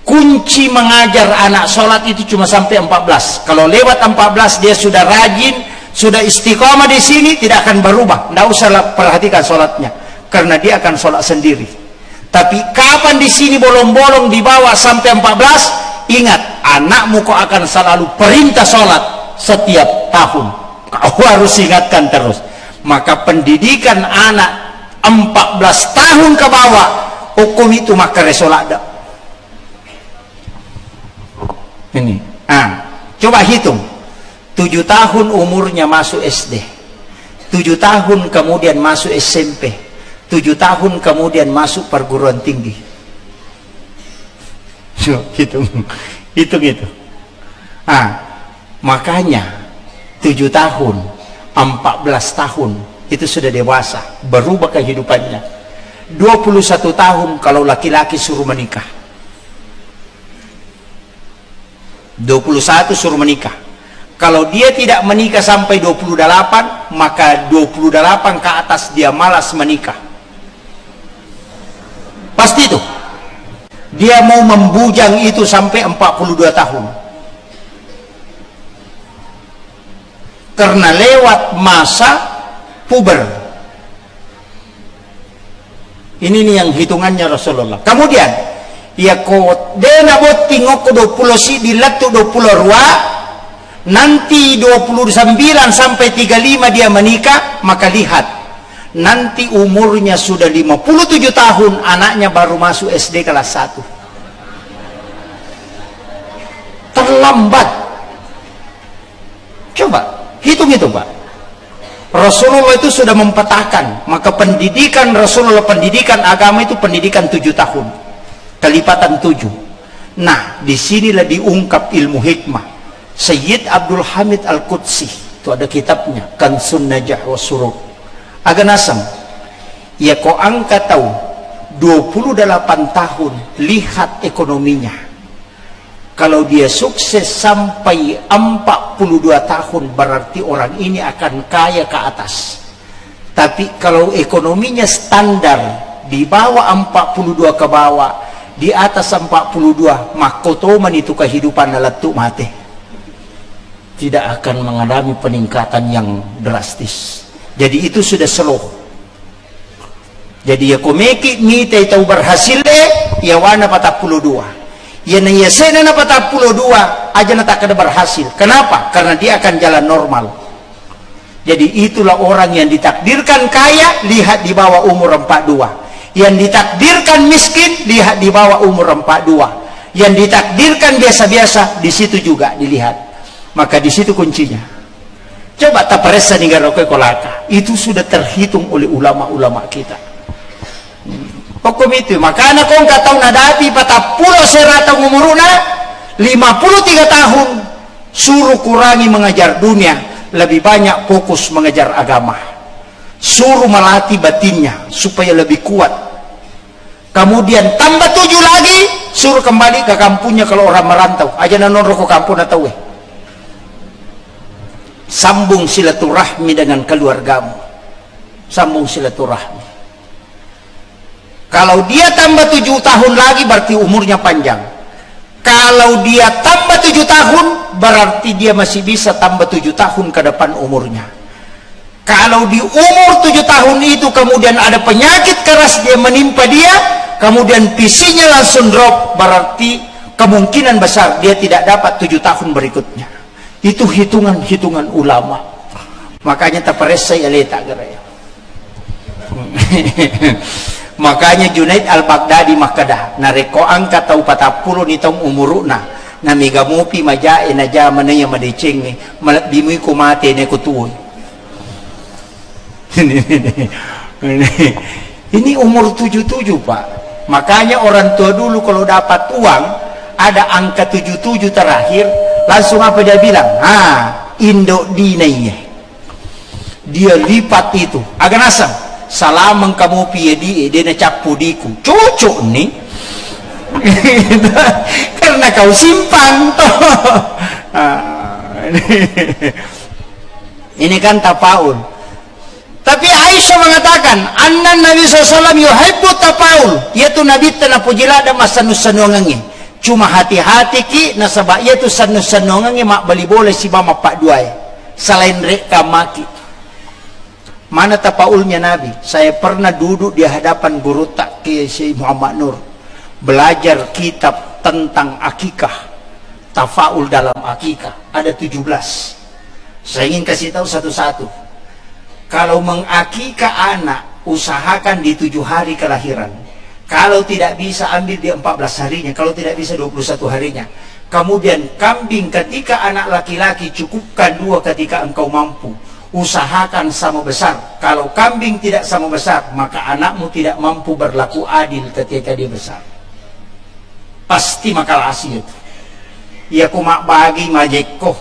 Kunci mengajar anak sholat itu cuma sampai 14. Kalau lewat 14 dia sudah rajin, sudah istiqomah di sini, tidak akan berubah. Tidak usah perhatikan sholatnya, karena dia akan sholat sendiri. Tapi kapan di sini bolong-bolong dibawa sampai 14, ingat, anakmu kau akan selalu perintah sholat setiap tahun. Kau harus ingatkan terus. Maka pendidikan anak 14 tahun ke bawah, hukum itu maka sholat. Ini, coba hitung. 7 tahun umurnya masuk SD, 7 tahun kemudian masuk SMP, 7 tahun kemudian masuk perguruan tinggi. Hitung itu. Makanya 7 tahun, 14 tahun itu sudah dewasa, berubah kehidupannya. 21 tahun kalau laki-laki suruh menikah, 21 suruh menikah. Kalau dia tidak menikah sampai 28, maka 28 ke atas dia malas menikah. Pasti itu. Dia mau membujang itu sampai 42 tahun. Karena lewat masa puber. Ini nih yang hitungannya Rasulullah. Kemudian, ya kau dena bot tingok 20 si dilatu 20 rua, nanti 29 sampai 35 dia menikah, maka lihat nanti umurnya sudah 57 tahun, anaknya baru masuk SD kelas 1. Terlambat. Coba hitung itu, Pak. Rasulullah itu sudah mempetakan, maka pendidikan Rasulullah, pendidikan agama itu pendidikan 7 tahun, kelipatan 7. Nah, disinilah diungkap ilmu hikmah. Sayyid Abdul Hamid Al-Qudsi itu ada kitabnya Kansun Najah wa Suruk. Agak nasam ya, kau angkat tahu 28 tahun, lihat ekonominya. Kalau dia sukses sampai 42 tahun, berarti orang ini akan kaya ke atas. Tapi kalau ekonominya standar, di bawah 42 ke bawah, di atas 42, makotoman itu kehidupan letuk mati, tidak akan mengalami peningkatan yang drastis. Jadi itu sudah slow. Jadi ya komeki ngite itu berhasil ya wana 42. Ya na yasena na 42 aja na tak ada berhasil. Kenapa? Karena dia akan jalan normal. Jadi itulah orang yang ditakdirkan kaya, lihat di bawah umur 42. Yang ditakdirkan miskin, lihat di bawah umur 42. Yang ditakdirkan biasa-biasa, di situ juga dilihat. Maka di situ kuncinya. Coba taparesa ninggal rokoi kolaka. Itu sudah terhitung oleh ulama-ulama kita. Hukum itu. Maka anak kau nggak tahu nadapi 40 serata umuruna 53 tahun, suruh kurangi mengajar dunia, lebih banyak fokus mengajar agama. Suruh melatih batinnya supaya lebih kuat. Kemudian tambah 7 lagi, suruh kembali ke kampungnya kalau orang merantau. Aja nanon rokok kampung atau sambung silaturahmi dengan keluargamu. Sambung silaturahmi. Kalau dia tambah 7 tahun lagi berarti umurnya panjang. Kalau dia tambah 7 tahun berarti dia masih bisa tambah 7 tahun ke depan umurnya. Kalau di umur 7 tahun itu kemudian ada penyakit keras dia menimpa dia, kemudian visinya langsung drop, berarti kemungkinan besar dia tidak dapat 7 tahun berikutnya. Itu hitungan-hitungan ulama. Makanya tapares saya letak gerai. Makanya Junaid al-Baghdadi makadah nareko angka tau 40 nitong umuruna na migamupi majae na jaman na yung madicing ni malabimui kumate na kutuoy. Ini umur 77 Pak. Makanya orang tua dulu kalau dapat uang ada angka 77 terakhir langsung apa dia bilang? Indo dinainya. Dia lipat itu agak nasam. Salamang kamu piye dia na capu diku cocok nih. Karena kau simpan toh. Ini kan tapaul. Tapi Aisyah mengatakan anna Nabi SAW yuhibbu tapaul, yaitu Nabi telah pujila ada masa nusanongangi. Cuma hati-hati ki nasabak yaitu sanusanongangi mak bali boleh si mama pak duai selain reka maki. Mana tapaulnya Nabi? Saya pernah duduk di hadapan guru takkiyah Syekh Muhammad Nur, belajar kitab tentang akikah, tafaul dalam akikah. Ada 17. Saya ingin kasih tahu satu-satu. Kalau mengakikah anak, usahakan di 7 hari kelahiran. Kalau tidak bisa, ambil di 14 harinya. Kalau tidak bisa, 21 harinya. Kemudian kambing ketika anak laki-laki, cukupkan 2 ketika engkau mampu. Usahakan sama besar. Kalau kambing tidak sama besar, maka anakmu tidak mampu berlaku adil ketika dia besar. Pasti makalah asyik. Ya kumak bagi majeko,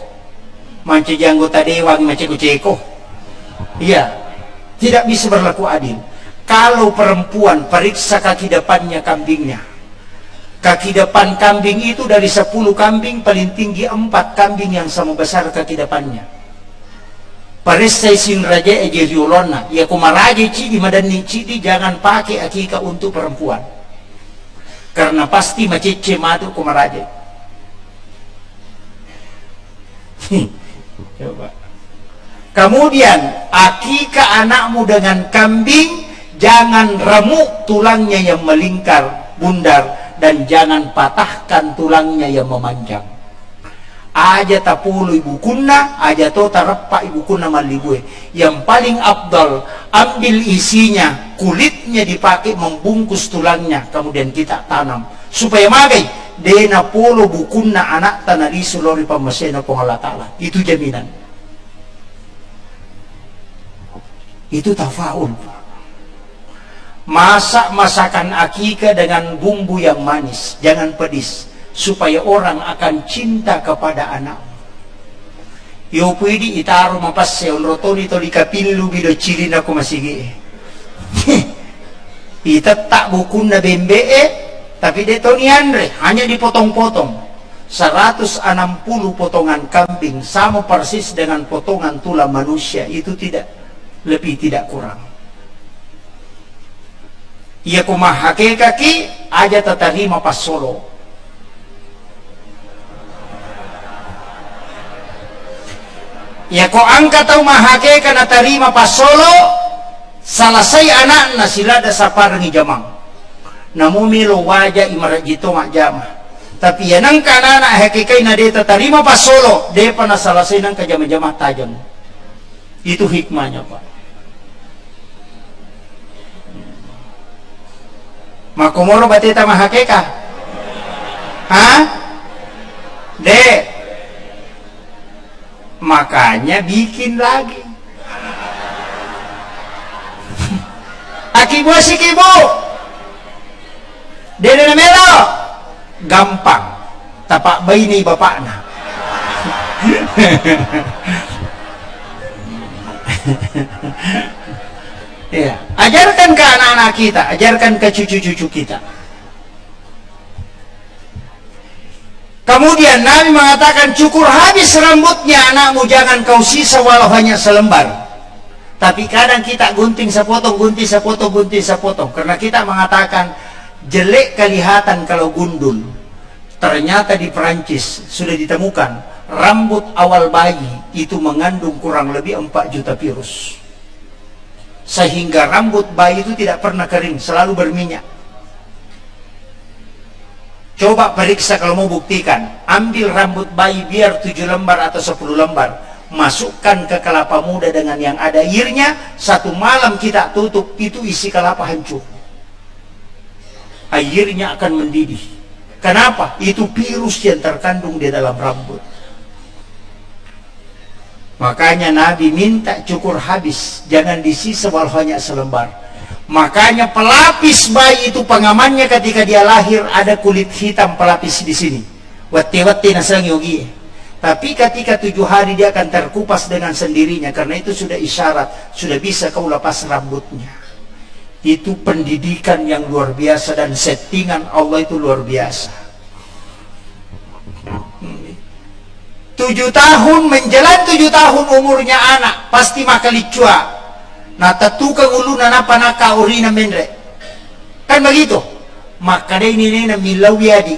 manci anggota dewan macam kuceko. Iya, tidak bisa berlaku adil. Kalau perempuan, periksa kaki depannya kambingnya. Kaki depan kambing itu dari 10 kambing paling tinggi 4 kambing yang sama besar kaki depannya. Paresai sin raja ejeriolona, ya kumaraje cidi madani cidi jangan pakai akikah untuk perempuan, karena pasti macece madu kumaraje. Coba. Kemudian akikah anakmu dengan kambing, jangan remuk tulangnya yang melingkar bundar dan jangan patahkan tulangnya yang memanjang. Aja tapulu ibu kunna, aja to tarappa ibu kunna malibue. Yang paling abdal, ambil isinya, kulitnya dipakai membungkus tulangnya, kemudian kita tanam supaya magai dena polo bukunna anak tanah di sulori pamasena ko Allah Ta'ala. Itu jaminan. Itu tafaul. Masak masakan akikah dengan bumbu yang manis, jangan pedis, supaya orang akan cinta kepada anak. Yo pwede itaro mapasse rotoni to di kapillu bido cilin ako masigi. Itatak bukun na bembe tapi deto ni Andre hanya dipotong-potong. 160 potongan kambing sama persis dengan potongan tulang manusia, itu tidak lebih tidak kurang. Ia kumahake kaki aja tatarima pas solo. Ya ko angka tau mahake kana tarima pas solo, salasay anak na sila da sa parang ijamang. Namumilo wajah imarat jito jama. Tapi yan ang kanana hakikay na deta tarima pas solo, de pa na salasay ng kajama-jama tajam. Itu hikmahnya Pak. Makumoro batita mahake ka? Ha? De. Makanya bikin lagi. Akibo si kibo. Dede na melo. Gampang. Tapak bayi ni bapak na. Ya, ajarkan ke anak-anak kita, ajarkan ke cucu-cucu kita. Kemudian Nabi mengatakan, cukur habis rambutnya anakmu, jangan kau sisa walau hanya selembar. Tapi kadang kita gunting sepotong, gunting sepotong, gunting sepotong. Karena kita mengatakan jelek kelihatan kalau gundul. Ternyata di Perancis sudah ditemukan rambut awal bayi itu mengandung kurang lebih 4 juta virus. Sehingga rambut bayi itu tidak pernah kering, selalu berminyak. Coba periksa kalau mau buktikan. Ambil rambut bayi biar 7 lembar atau 10 lembar. Masukkan ke kelapa muda dengan yang ada airnya. 1 malam kita tutup, itu isi kelapa hancur. Airnya akan mendidih. Kenapa? Itu virus yang terkandung di dalam rambut. Makanya Nabi minta cukur habis. Jangan disisa walau hanya selembar. Makanya pelapis bayi itu pengamannya ketika dia lahir ada kulit hitam pelapis di sini. Wati-wati nasang yogi. Tapi ketika 7 hari dia akan terkupas dengan sendirinya. Karena itu sudah isyarat. Sudah bisa kau lepas rambutnya. Itu pendidikan yang luar biasa. Dan settingan Allah itu luar biasa. 7 tahun menjelang 7 tahun umurnya anak. Pasti makalicua. Nata tukang ulu na napanaka urina mendre. Kan begitu. Maka dia ini milawiadi.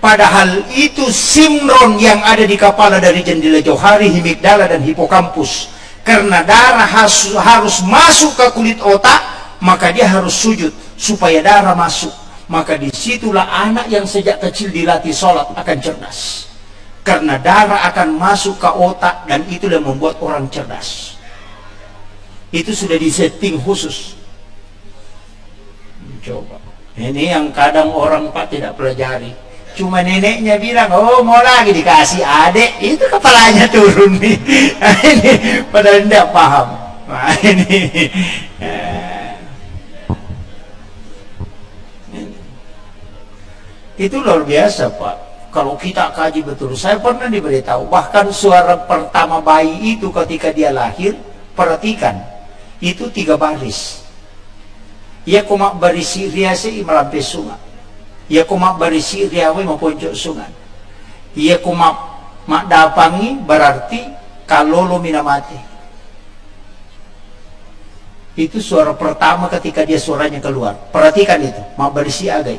Padahal itu simron yang ada di kepala dari jendela johari, himigdala dan hipokampus. Karena darah harus masuk ke kulit otak, maka dia harus sujud supaya darah masuk. Maka disitulah anak yang sejak kecil dilatih sholat akan cerdas. Karena darah akan masuk ke otak dan itulah yang membuat orang cerdas. Itu sudah disetting khusus. Coba. Ini yang kadang orang Pak tidak pelajari. Cuma neneknya bilang, oh mau lagi dikasih adik, itu kepalanya turun nih. Ini padahal tidak paham. Nah, ini. Itu luar biasa Pak. Kalau kita kaji betul, saya pernah diberitahu, bahkan suara pertama bayi itu ketika dia lahir, perhatikan, itu 3 baris. Ia komak barisi riase melampai sungai. Ia komak barisi riawe memponcok sungai. Ia komak mak dapangi berarti kalolo minamati. Itu suara pertama ketika dia suaranya keluar. Perhatikan itu, mak barisi agai.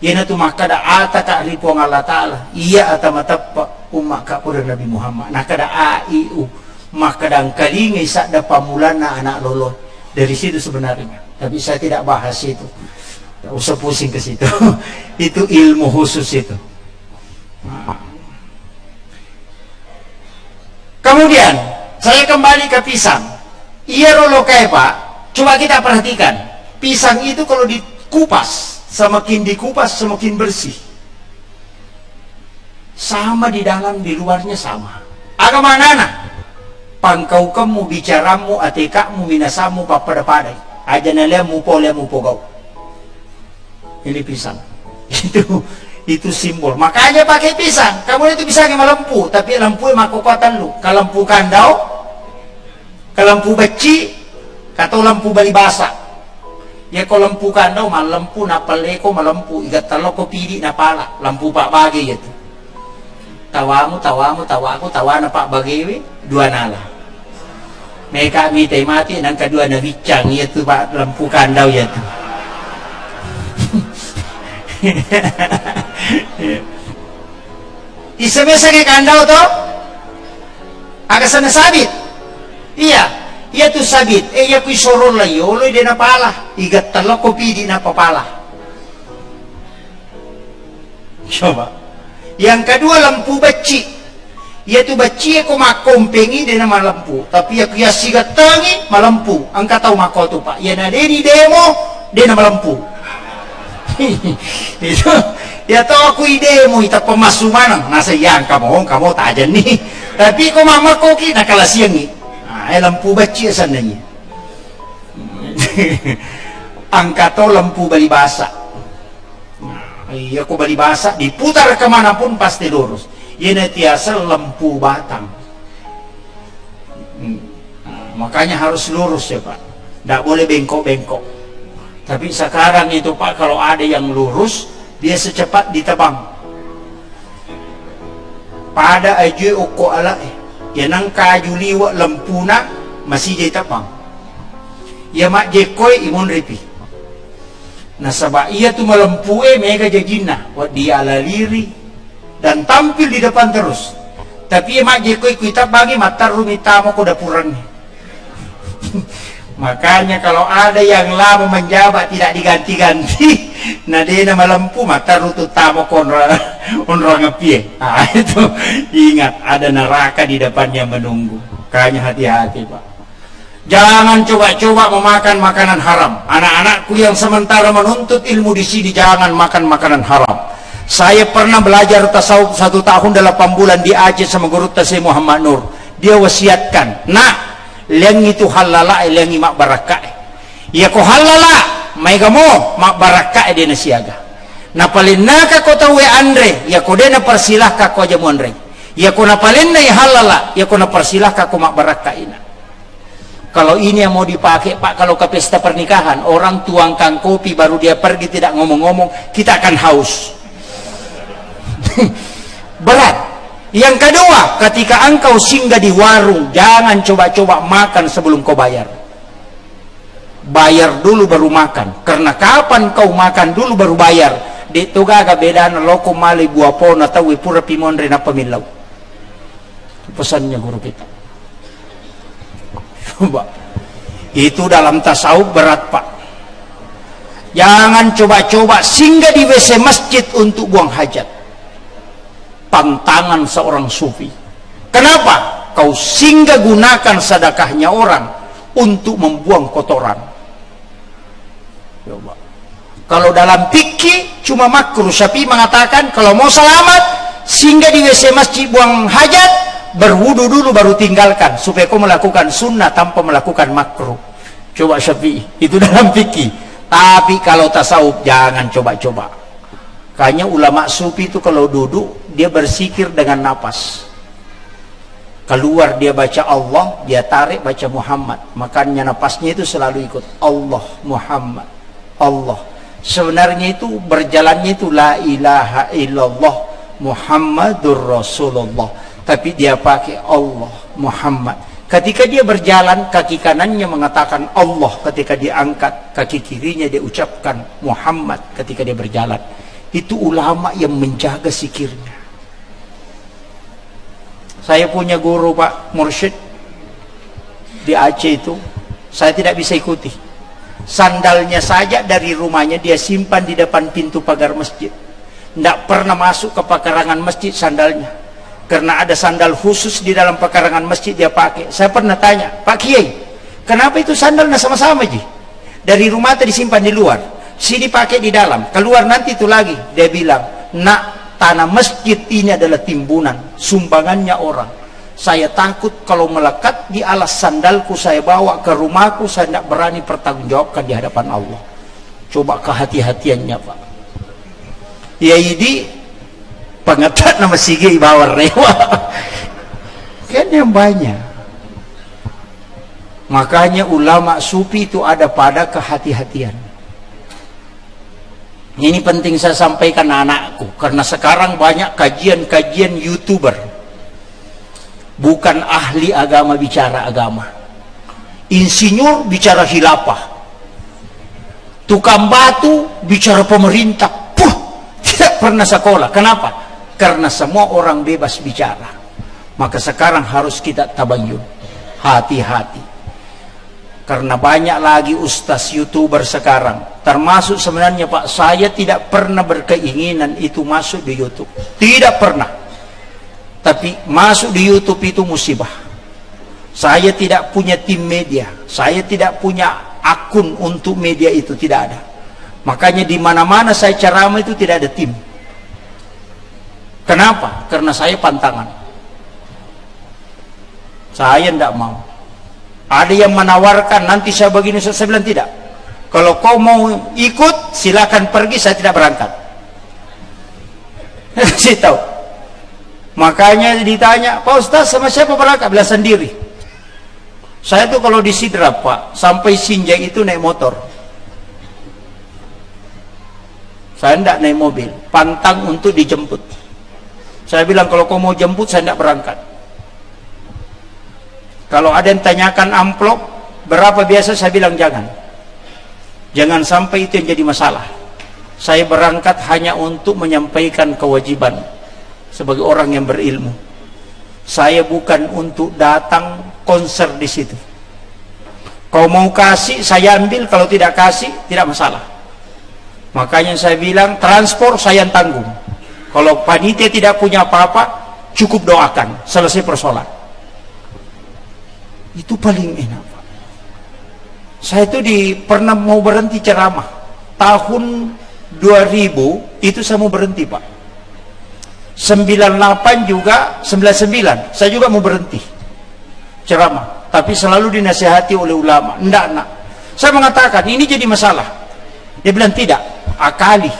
Yana tu makada ata ka ripuang Allah Ta'ala. Iya atamatapa umak kapura Nabi Muhammad. Nakada aiu. Makada angkalingi sakda pamulana anak lolo. Dari situ sebenarnya. Tapi saya tidak bahas itu. Tak usah pusing ke situ. Itu ilmu khusus itu. Kemudian saya kembali ke pisang. Iya rolo kayak Pak. Coba kita perhatikan. Pisang itu kalau dikupas, semakin dikupas semakin bersih. Sama di dalam di luarnya sama. Agama nana. Pangkau kamu bicaramu atikamu minasamu papada-padai. Aja nalemu polemu pogau. Ini pisang. Itu simbol. Makanya pakai pisang. Kamu itu pisangnya melempu, tapi lempu makokotan lu. Kalau lempu kandau, kalau lempu beci, atau lempu bali basa. Ya kalau lempu kandau mal lempu na paleko malempu igat taloko pidi na pala lempu Pak Bagi itu. Tawamu tawaku tawana Pak Bagi dua nala. Mereka mitai mati nang kedua na bicang itu Pak lempu kandau itu. Isa-isa ke kandau to? Agak sana sabit. Iya. Ia tu sabit, ia kui sorol lagi, oloy de napala, igat talok kopi di napapala. Coba. Yang kedua lampu beci. Ia tu beci aku makompengi de nama lampu, tapi ia kuya sigat tangi malampu. Angkat tahu makoto Pak. Ia na di demo de nama lampu. Itu ya tahu aku idemo ita pemasuman nasa yang kamu tajan nih. Tapi ko mama koki nakalasiang ni. Lampu baci sananya. Angkato lampu bali basa. Iya ko bali basa diputar kemanapun pasti lurus. Ini tiasa lampu batang. Makanya harus lurus ya Pak. Tidak boleh bengkok-bengkok. Tapi sekarang itu Pak kalau ada yang lurus dia secepat ditebang. Pada aja oko ala ya nang kaju liwa lempuna masih jadi tapang ya mak jekoi imun repi nah sabak ia tu melempue mega jajina wat dia laliri dan tampil di depan terus tapi ya mak jekoi kuita bagi matar rumita mo ko dapurangnya makanya kalau ada yang lama menjabat tidak diganti-ganti nah dia nama lampu mata rutut tamo konra ngepie itu ingat ada neraka di depannya menunggu kayaknya hati-hati Pak, jangan coba-coba memakan makanan haram. Anak-anakku yang sementara menuntut ilmu di sini jangan makan makanan haram. Saya pernah belajar tasawuf 1 tahun 8 bulan di Aceh sama guru tasawuf Muhammad Nur. Dia wasiatkan, nak liang itu halala liang mak barakah ya ko halala mai gamo mak barakah dia nasiaga na palinaka ko tawe andre ya ko dia na persilah ka ko aja andre ya ko na palinna ya halala ya ko na persilah ka ko mak barakah ina. Kalau ini yang mau dipakai Pak, kalau ke pesta pernikahan orang tuangkan kopi baru dia pergi tidak ngomong-ngomong, kita akan haus berat. Yang kedua, ketika engkau singgah di warung, jangan coba-coba makan sebelum kau bayar. Bayar dulu baru makan. Karena kapan kau makan dulu baru bayar. Di tugaga bedana loko mali buah pohon atau wipura pimondre na pamilaw. Pesannya guru kita. Coba. Itu dalam tasawuf berat Pak. Jangan coba-coba singgah di WC masjid untuk buang hajat. Pantangan seorang sufi. Kenapa? Kau singgah gunakan sedekahnya orang untuk membuang kotoran. Coba. Kalau dalam fikih cuma makruh, Syafi'i mengatakan kalau mau selamat singgah di WC masjid buang hajat, berwudu dulu baru tinggalkan supaya kau melakukan sunnah tanpa melakukan makruh. Coba Syafi'i, itu dalam fikih. Tapi kalau tasawuf jangan coba-coba. Kayaknya ulama sufi itu kalau duduk dia bersikir dengan napas. Keluar dia baca Allah, dia tarik baca Muhammad. Makanya napasnya itu selalu ikut Allah Muhammad Allah. Sebenarnya itu berjalannya itu la ilaha illallah Muhammadur Rasulullah. Tapi dia pakai Allah Muhammad. Ketika dia berjalan kaki kanannya mengatakan Allah, ketika dia angkat kaki kirinya dia ucapkan Muhammad ketika dia berjalan. Itu ulama yang menjaga zikirnya. Saya punya guru Pak Mursyid di Aceh itu, saya tidak bisa ikuti. Sandalnya saja dari rumahnya dia simpan di depan pintu pagar masjid. Tidak pernah masuk ke pekarangan masjid sandalnya. Karena ada sandal khusus di dalam pekarangan masjid dia pakai. Saya pernah tanya, Pak Kiai, kenapa itu sandalnya sama-sama Ji? Dari rumah tadi disimpan di luar. Sini pakai di dalam, keluar nanti itu lagi. Dia bilang, nak, tanah masjid ini adalah timbunan, sumbangannya orang. Saya takut kalau melekat di alas sandalku saya bawa ke rumahku, saya tidak berani pertanggungjawabkan di hadapan Allah. Coba kehati-hatiannya Pak. Ya ini pengetat nama sige bawar rewa. Kan yang banyak. Makanya ulama sufi itu ada pada kehati-hatian. Ini penting saya sampaikan anakku, karena sekarang banyak kajian-kajian YouTuber bukan ahli agama bicara agama, insinyur bicara khilafah, tukang batu bicara pemerintah, tidak pernah sekolah. Kenapa? Karena semua orang bebas bicara. Maka sekarang harus kita tabayyun, hati-hati. Karena banyak lagi ustaz YouTuber sekarang. Termasuk sebenarnya Pak, saya tidak pernah berkeinginan itu masuk di YouTube. Tidak pernah. Tapi masuk di YouTube itu musibah. Saya tidak punya tim media. Saya tidak punya akun untuk media itu, tidak ada. Makanya di mana-mana saya ceramah itu tidak ada tim. Kenapa? Karena saya pantangan. Saya tidak mau. Ada yang menawarkan nanti saya begini, saya bilang tidak. Kalau kau mau ikut silakan pergi, saya tidak berangkat. Saya tahu. Makanya ditanya, Pak Ustaz sama siapa berangkat? Bilang sendiri. Saya tuh kalau di Sidrap Pak, sampai Sinjai itu naik motor. Saya tidak naik mobil, pantang untuk dijemput. Saya bilang kalau kau mau jemput saya tidak berangkat. Kalau ada yang tanyakan amplop berapa biasa, saya bilang jangan. Jangan sampai itu yang jadi masalah. Saya berangkat hanya untuk menyampaikan kewajiban sebagai orang yang berilmu. Saya bukan untuk datang konser di situ. Kau mau kasih, saya ambil. Kalau tidak kasih, tidak masalah. Makanya saya bilang, transport saya yang tanggung. Kalau panitia tidak punya apa-apa, cukup doakan, selesai persoalan. Itu paling enak, Pak. Saya itu pernah mau berhenti ceramah. Tahun 2000, itu saya mau berhenti, Pak. 98 juga, 99 saya juga mau berhenti ceramah, tapi selalu dinasihati oleh ulama, enggak nak. Saya mengatakan ini jadi masalah. Dia bilang tidak, akali.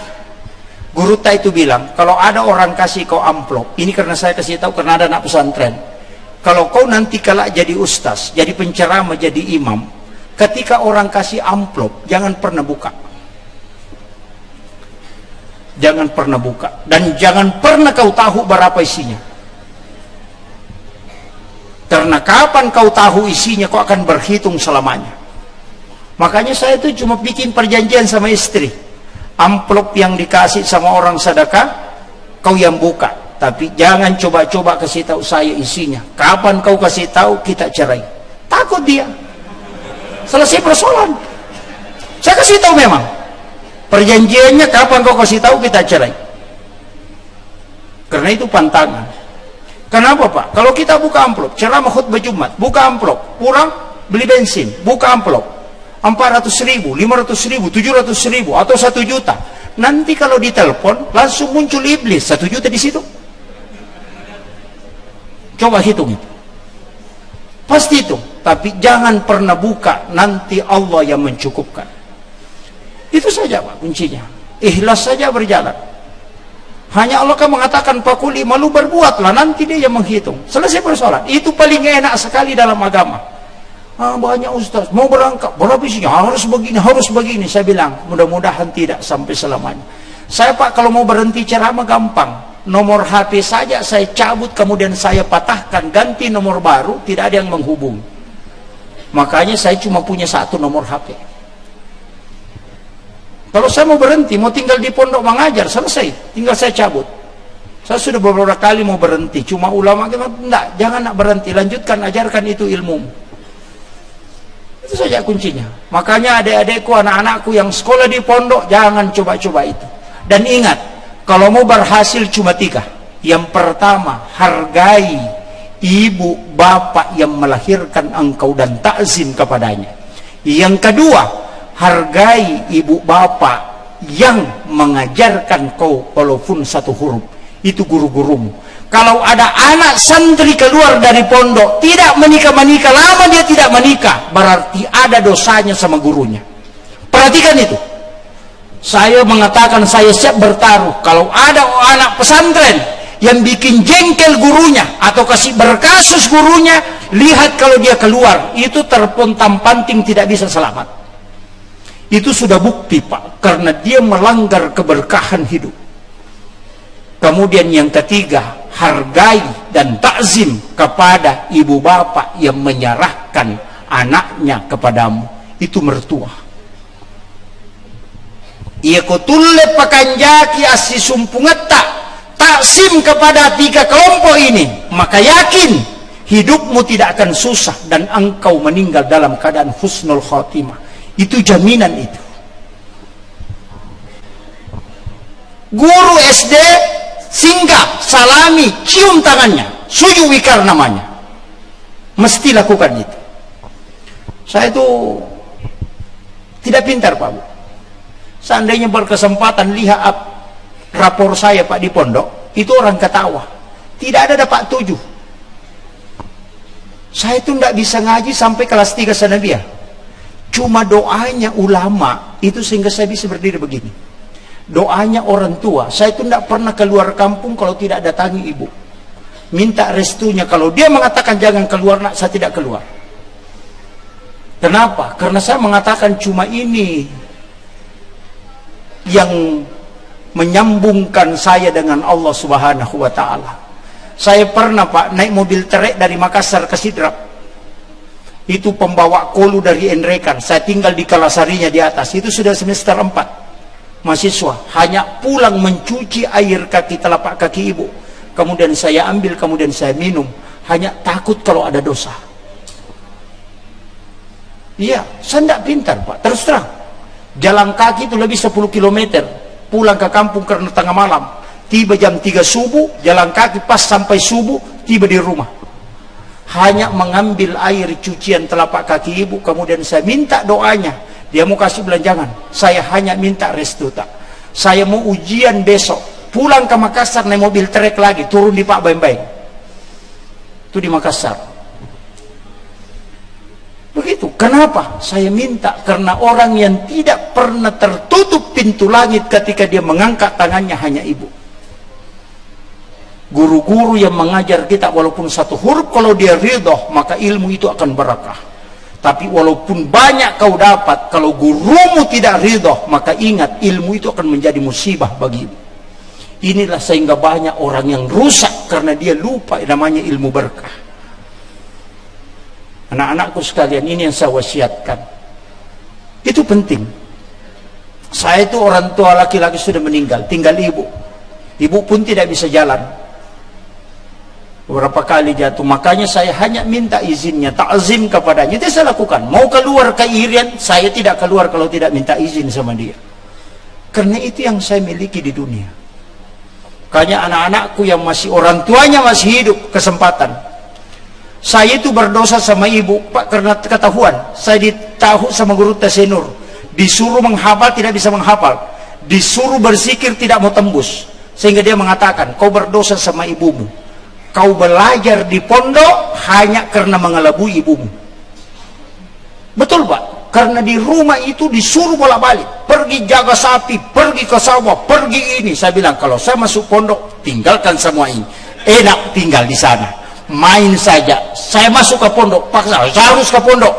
Guru itu bilang, kalau ada orang kasih kau amplop, ini karena saya kasih tahu karena ada anak pesantren, kalau kau nanti kelak jadi ustaz, jadi penceramah, jadi imam, ketika orang kasih amplop jangan pernah buka. Jangan pernah buka, dan jangan pernah kau tahu berapa isinya. Karena kapan kau tahu isinya, kau akan berhitung selamanya. Makanya saya itu cuma bikin perjanjian sama istri, amplop yang dikasih sama orang sedekah kau yang buka, tapi jangan coba-coba kasih tahu saya isinya. Kapan kau kasih tahu, kita cerai. Takut dia, selesai persoalan. Saya kasih tahu memang perjanjiannya, kapan kau kasih tahu, kita cerai. Karena itu pantangan. Kenapa, Pak? Kalau kita buka amplop, ceramah khutbah Jumat, buka amplop, pulang beli bensin, buka amplop 400.000, 500.000, 700.000 atau 1 juta. Nanti kalau ditelepon langsung muncul iblis 1 juta di situ. Coba hitung itu. Pasti itu. Tapi jangan pernah buka, nanti Allah yang mencukupkan. Itu saja, Pak, kuncinya. Ikhlas saja berjalan. Hanya Allah kan mengatakan pakuli, malu berbuatlah, nanti dia yang menghitung. Selesai persoalan. Itu paling enak sekali dalam agama. Banyak ustaz mau berangkat, berapa isinya, harus begini. Saya bilang mudah-mudahan tidak sampai selamanya. Saya, Pak, kalau mau berhenti ceramah gampang. Nomor HP saja saya cabut, kemudian saya patahkan, ganti nomor baru, tidak ada yang menghubung. Makanya saya cuma punya 1 nomor HP. Kalau saya mau berhenti, mau tinggal di pondok mengajar, selesai, tinggal saya cabut. Saya sudah beberapa kali mau berhenti, cuma ulama kita enggak, jangan nak berhenti, lanjutkan, ajarkan itu ilmu. Itu saja kuncinya. Makanya adik-adikku, anak-anakku yang sekolah di pondok, jangan coba-coba itu. Dan ingat, kalau mau berhasil cuma 3. Yang pertama, hargai ibu bapak yang melahirkan engkau dan takzim kepadanya. Yang kedua, hargai ibu bapak yang mengajarkan kau walaupun 1 huruf. Itu guru-gurumu. Kalau ada anak santri keluar dari pondok tidak menikah, lama dia tidak menikah, berarti ada dosanya sama gurunya. Perhatikan itu. Saya mengatakan saya siap bertaruh, kalau ada anak pesantren yang bikin jengkel gurunya atau kasih berkasus gurunya, lihat kalau dia keluar, itu terpontang-panting tidak bisa selamat. Itu sudah bukti, Pak, karena dia melanggar keberkahan hidup. Kemudian yang ketiga, hargai dan takzim kepada ibu bapak yang menyerahkan anaknya kepadamu. Itu mertua. Ia kutulle pakanjaki asi sumpungeta, takzim kepada 3 kelompok ini, maka yakin hidupmu tidak akan susah dan engkau meninggal dalam keadaan husnul khotimah. Itu jaminan itu. Guru SD singgah, salami, cium tangannya, sujud wikar namanya. Mesti lakukan itu. Saya itu tidak pintar, Pak Bu. Seandainya berkesempatan lihat rapor saya, Pak, di pondok, itu orang ketawa. Tidak ada dapat 7. Saya itu tidak bisa ngaji sampai kelas 3 sanawiyah. Cuma doanya ulama itu sehingga saya bisa berdiri begini. Doanya orang tua, saya itu tidak pernah keluar kampung kalau tidak datangi ibu. Minta restunya, kalau dia mengatakan jangan keluar, nak, saya tidak keluar. Kenapa? Karena saya mengatakan cuma ini yang menyambungkan saya dengan Allah Subhanahu wa ta'ala. Saya pernah, Pak, naik mobil trek dari Makassar ke Sidrap. Itu pembawa kolu dari Enrekan. Saya tinggal di Kalasarinya di atas. Itu sudah semester 4. Mahasiswa. Hanya pulang mencuci air kaki, telapak kaki ibu. Kemudian saya ambil, kemudian saya minum. Hanya takut kalau ada dosa. Iya, saya tidak pintar Pak. Terus terang. Jalan kaki itu lebih 10 km. Pulang ke kampung karena tengah malam. Tiba jam 3 subuh. Jalan kaki pas sampai subuh. Tiba di rumah. Hanya mengambil air cucian telapak kaki ibu, kemudian saya minta doanya. Dia mau kasih belanjangan, saya hanya minta restu tak. Saya mau ujian besok, pulang ke Makassar naik mobil trek lagi, turun di Pak Baim-Baim. Itu di Makassar. Begitu. Kenapa? Saya minta karena orang yang tidak pernah tertutup pintu langit ketika dia mengangkat tangannya hanya ibu. Guru-guru yang mengajar kita walaupun satu huruf kalau dia ridho maka ilmu itu akan barakah. Tapi walaupun banyak kau dapat, kalau gurumu tidak ridho maka ingat ilmu itu akan menjadi musibah bagimu. Inilah sehingga banyak orang yang rusak karena dia lupa namanya ilmu berkah. Anak-anakku sekalian, ini yang saya wasiatkan. Itu penting. Saya itu orang tua laki-laki sudah meninggal, tinggal ibu. Ibu pun tidak bisa jalan. Beberapa kali jatuh, makanya saya hanya minta izinnya, ta'zim kepadanya. Itu saya lakukan. Mau keluar ke Irian, saya tidak keluar kalau tidak minta izin sama dia. Karena itu yang saya miliki di dunia. Makanya anak-anakku yang masih orang tuanya masih hidup, kesempatan. Saya itu berdosa sama ibu, Pak, karena ketahuan. Saya ditahu sama guru Tasenur. Disuruh menghafal, tidak bisa menghafal. Disuruh berzikir, tidak mau tembus. Sehingga dia mengatakan, kau berdosa sama ibumu. Kau belajar di pondok hanya karena mengelabui ibumu. Betul Pak? Karena di rumah itu disuruh bolak-balik. Pergi jaga sapi, pergi ke sawah, pergi ini. Saya bilang, kalau saya masuk pondok, tinggalkan semua ini. Enak tinggal di sana. Main saja. Saya masuk ke pondok, paksa, saya harus ke pondok.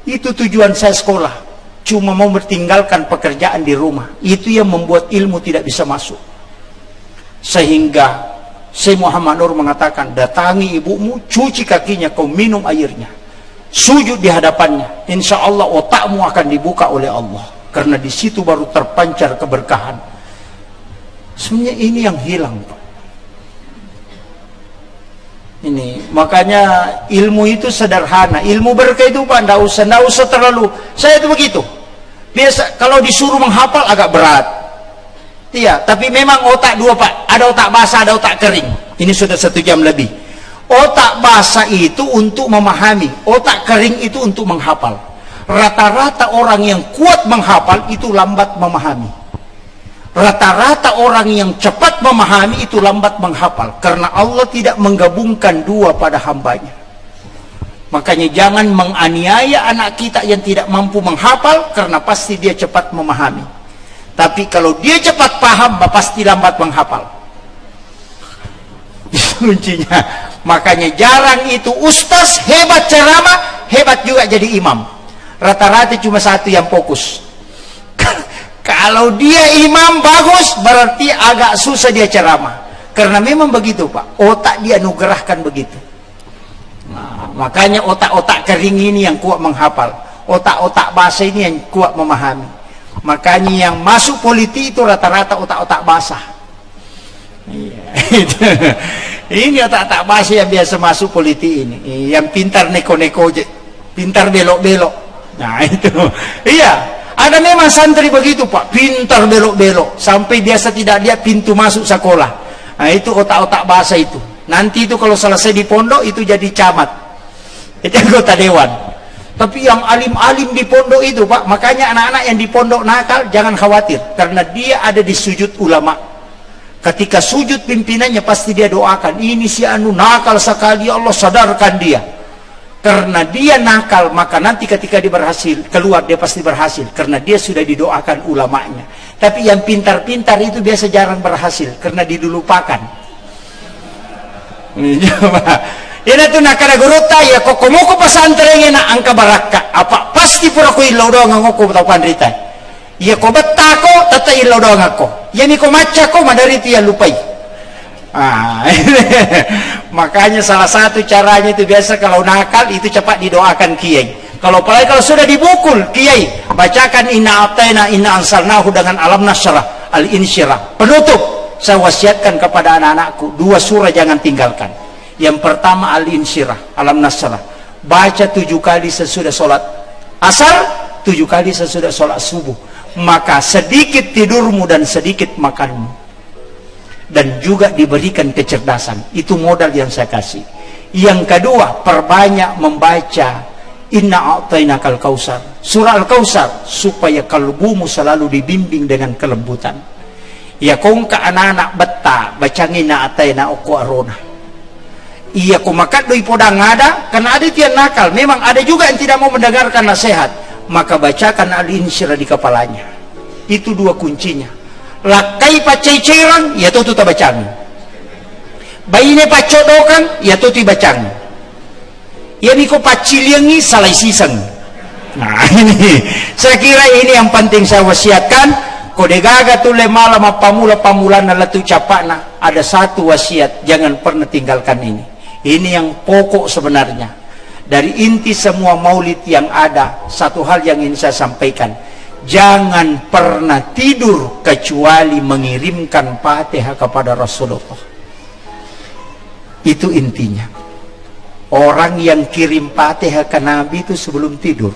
Itu tujuan saya sekolah. Cuma mau bertinggalkan pekerjaan di rumah. Itu yang membuat ilmu tidak bisa masuk. Sehingga Syekh Muhammad Nur mengatakan, datangi ibumu, cuci kakinya, kau minum airnya, sujud di hadapannya, insya Allah otakmu akan dibuka oleh Allah, karena di situ baru terpancar keberkahan. Sebenarnya ini yang hilang Pak. Ini makanya ilmu itu sederhana, ilmu berkah itu Pak, nggak usah terlalu. Saya itu begitu. Biasa kalau disuruh menghafal agak berat. Iya, tapi memang otak dua Pak, ada otak basah, ada otak kering. Ini sudah 1 jam lebih. Otak basah itu untuk memahami, otak kering itu untuk menghafal. Rata-rata orang yang kuat menghafal itu lambat memahami. Rata-rata orang yang cepat memahami itu lambat menghafal, karena Allah tidak menggabungkan dua pada hambanya. Makanya jangan menganiaya anak kita yang tidak mampu menghafal, karena pasti dia cepat memahami. Tapi kalau dia cepat paham, pasti lambat menghafal. Itu kuncinya. Makanya jarang itu ustaz hebat ceramah, hebat juga jadi imam. Rata-rata cuma satu yang fokus. Kalau dia imam bagus, berarti agak susah dia ceramah. Karena memang begitu Pak, otak dia anugerahkan begitu. Nah, makanya otak-otak kering ini yang kuat menghafal, otak-otak basah ini yang kuat memahami. Makanya yang masuk politik itu rata-rata otak-otak basah. Ini otak-otak basah yang biasa masuk politik ini. Yang pintar neko-neko, pintar belok-belok. Nah itu, iya. Ada memang santri begitu Pak, pintar belok-belok, sampai biasa tidak lihat pintu masuk sekolah. Nah itu otak-otak basah itu. Nanti itu kalau selesai di pondok itu jadi camat. Itu anggota dewan. Tapi yang alim-alim di pondok itu Pak, makanya anak-anak yang di pondok nakal jangan khawatir, karena dia ada di sujud ulama. Ketika sujud pimpinannya pasti dia doakan, ini si anu nakal sekali, Allah sadarkan dia. Karena dia nakal, maka nanti ketika dia berhasil keluar, dia pasti berhasil, karena dia sudah didoakan ulamanya. Tapi yang pintar-pintar itu biasa jarang berhasil, karena dilupakan. Ina tu nakana guruta ya kok ko pesantren na angka baraka apa pasti pura ko ilaw do nga ko tau pandrita ya ko betta ko tata ilaw do nga ko yani ko macha ko madari ti ya lupai Makanya salah satu caranya itu biasa kalau nakal itu cepat didoakan kiai. Kalau sudah dibukul kiai, bacakan inna atayna inna ansalnahu dengan alam nasrah al-insyirah. Penutup, saya wasiatkan kepada anak-anakku 2 surah jangan tinggalkan. Yang pertama al-insyirah, alam nasrah. Baca 7 kali sesudah sholat asar, 7 kali sesudah sholat subuh. Maka sedikit tidurmu dan sedikit makanmu, dan juga diberikan kecerdasan. Itu modal yang saya kasih. Yang kedua, perbanyak membaca inna a'tainakal kausar, surah al-kausar, supaya kalbumu selalu dibimbing dengan kelembutan. Ya kong ka anak-anak beta bacang inna a'taina uku arona. Iya kong makat doi podang ada, karena ada tiang nakal. Memang ada juga yang tidak mau mendengarkan nasihat, maka bacakan al-insyirah di kepalanya. Itu 2 kuncinya. Lakai paceceran, ya tuh tak bacang. Bayine pacodokan, ya tuh bacang. Ya niko paciliangi salai siseng. Nah ini, saya kira ini yang penting saya wasiatkan. Kode gaga tule malam pamula na latu capakna. Ada 1 wasiat, jangan pernah tinggalkan ini. Ini yang pokok sebenarnya. Dari inti semua maulid yang ada, 1 hal yang ingin saya sampaikan. Jangan pernah tidur kecuali mengirimkan Fatihah kepada Rasulullah. Itu intinya. Orang yang kirim Fatihah ke Nabi itu sebelum tidur,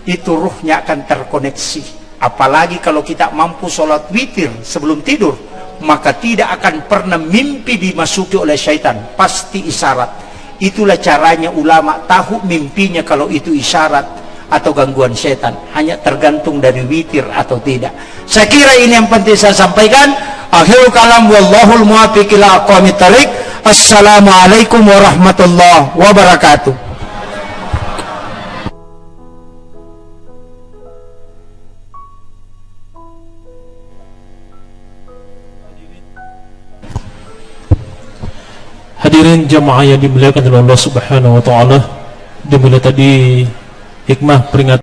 itu ruhnya akan terkoneksi. Apalagi kalau kita mampu sholat witir sebelum tidur, maka tidak akan pernah mimpi dimasuki oleh syaitan. Pasti isyarat. Itulah caranya ulama tahu mimpinya kalau itu isyarat atau gangguan setan. Hanya tergantung dari witir atau tidak. Saya kira ini yang penting saya sampaikan. Akhirul kalam wallahul muwaffiq ila aqwamit thariq. Assalamualaikum warahmatullahi wabarakatuh. Hadirin jamaah yang dimuliakan oleh Allah Subhanahu wa taala, dimulai tadi hikmah peringatan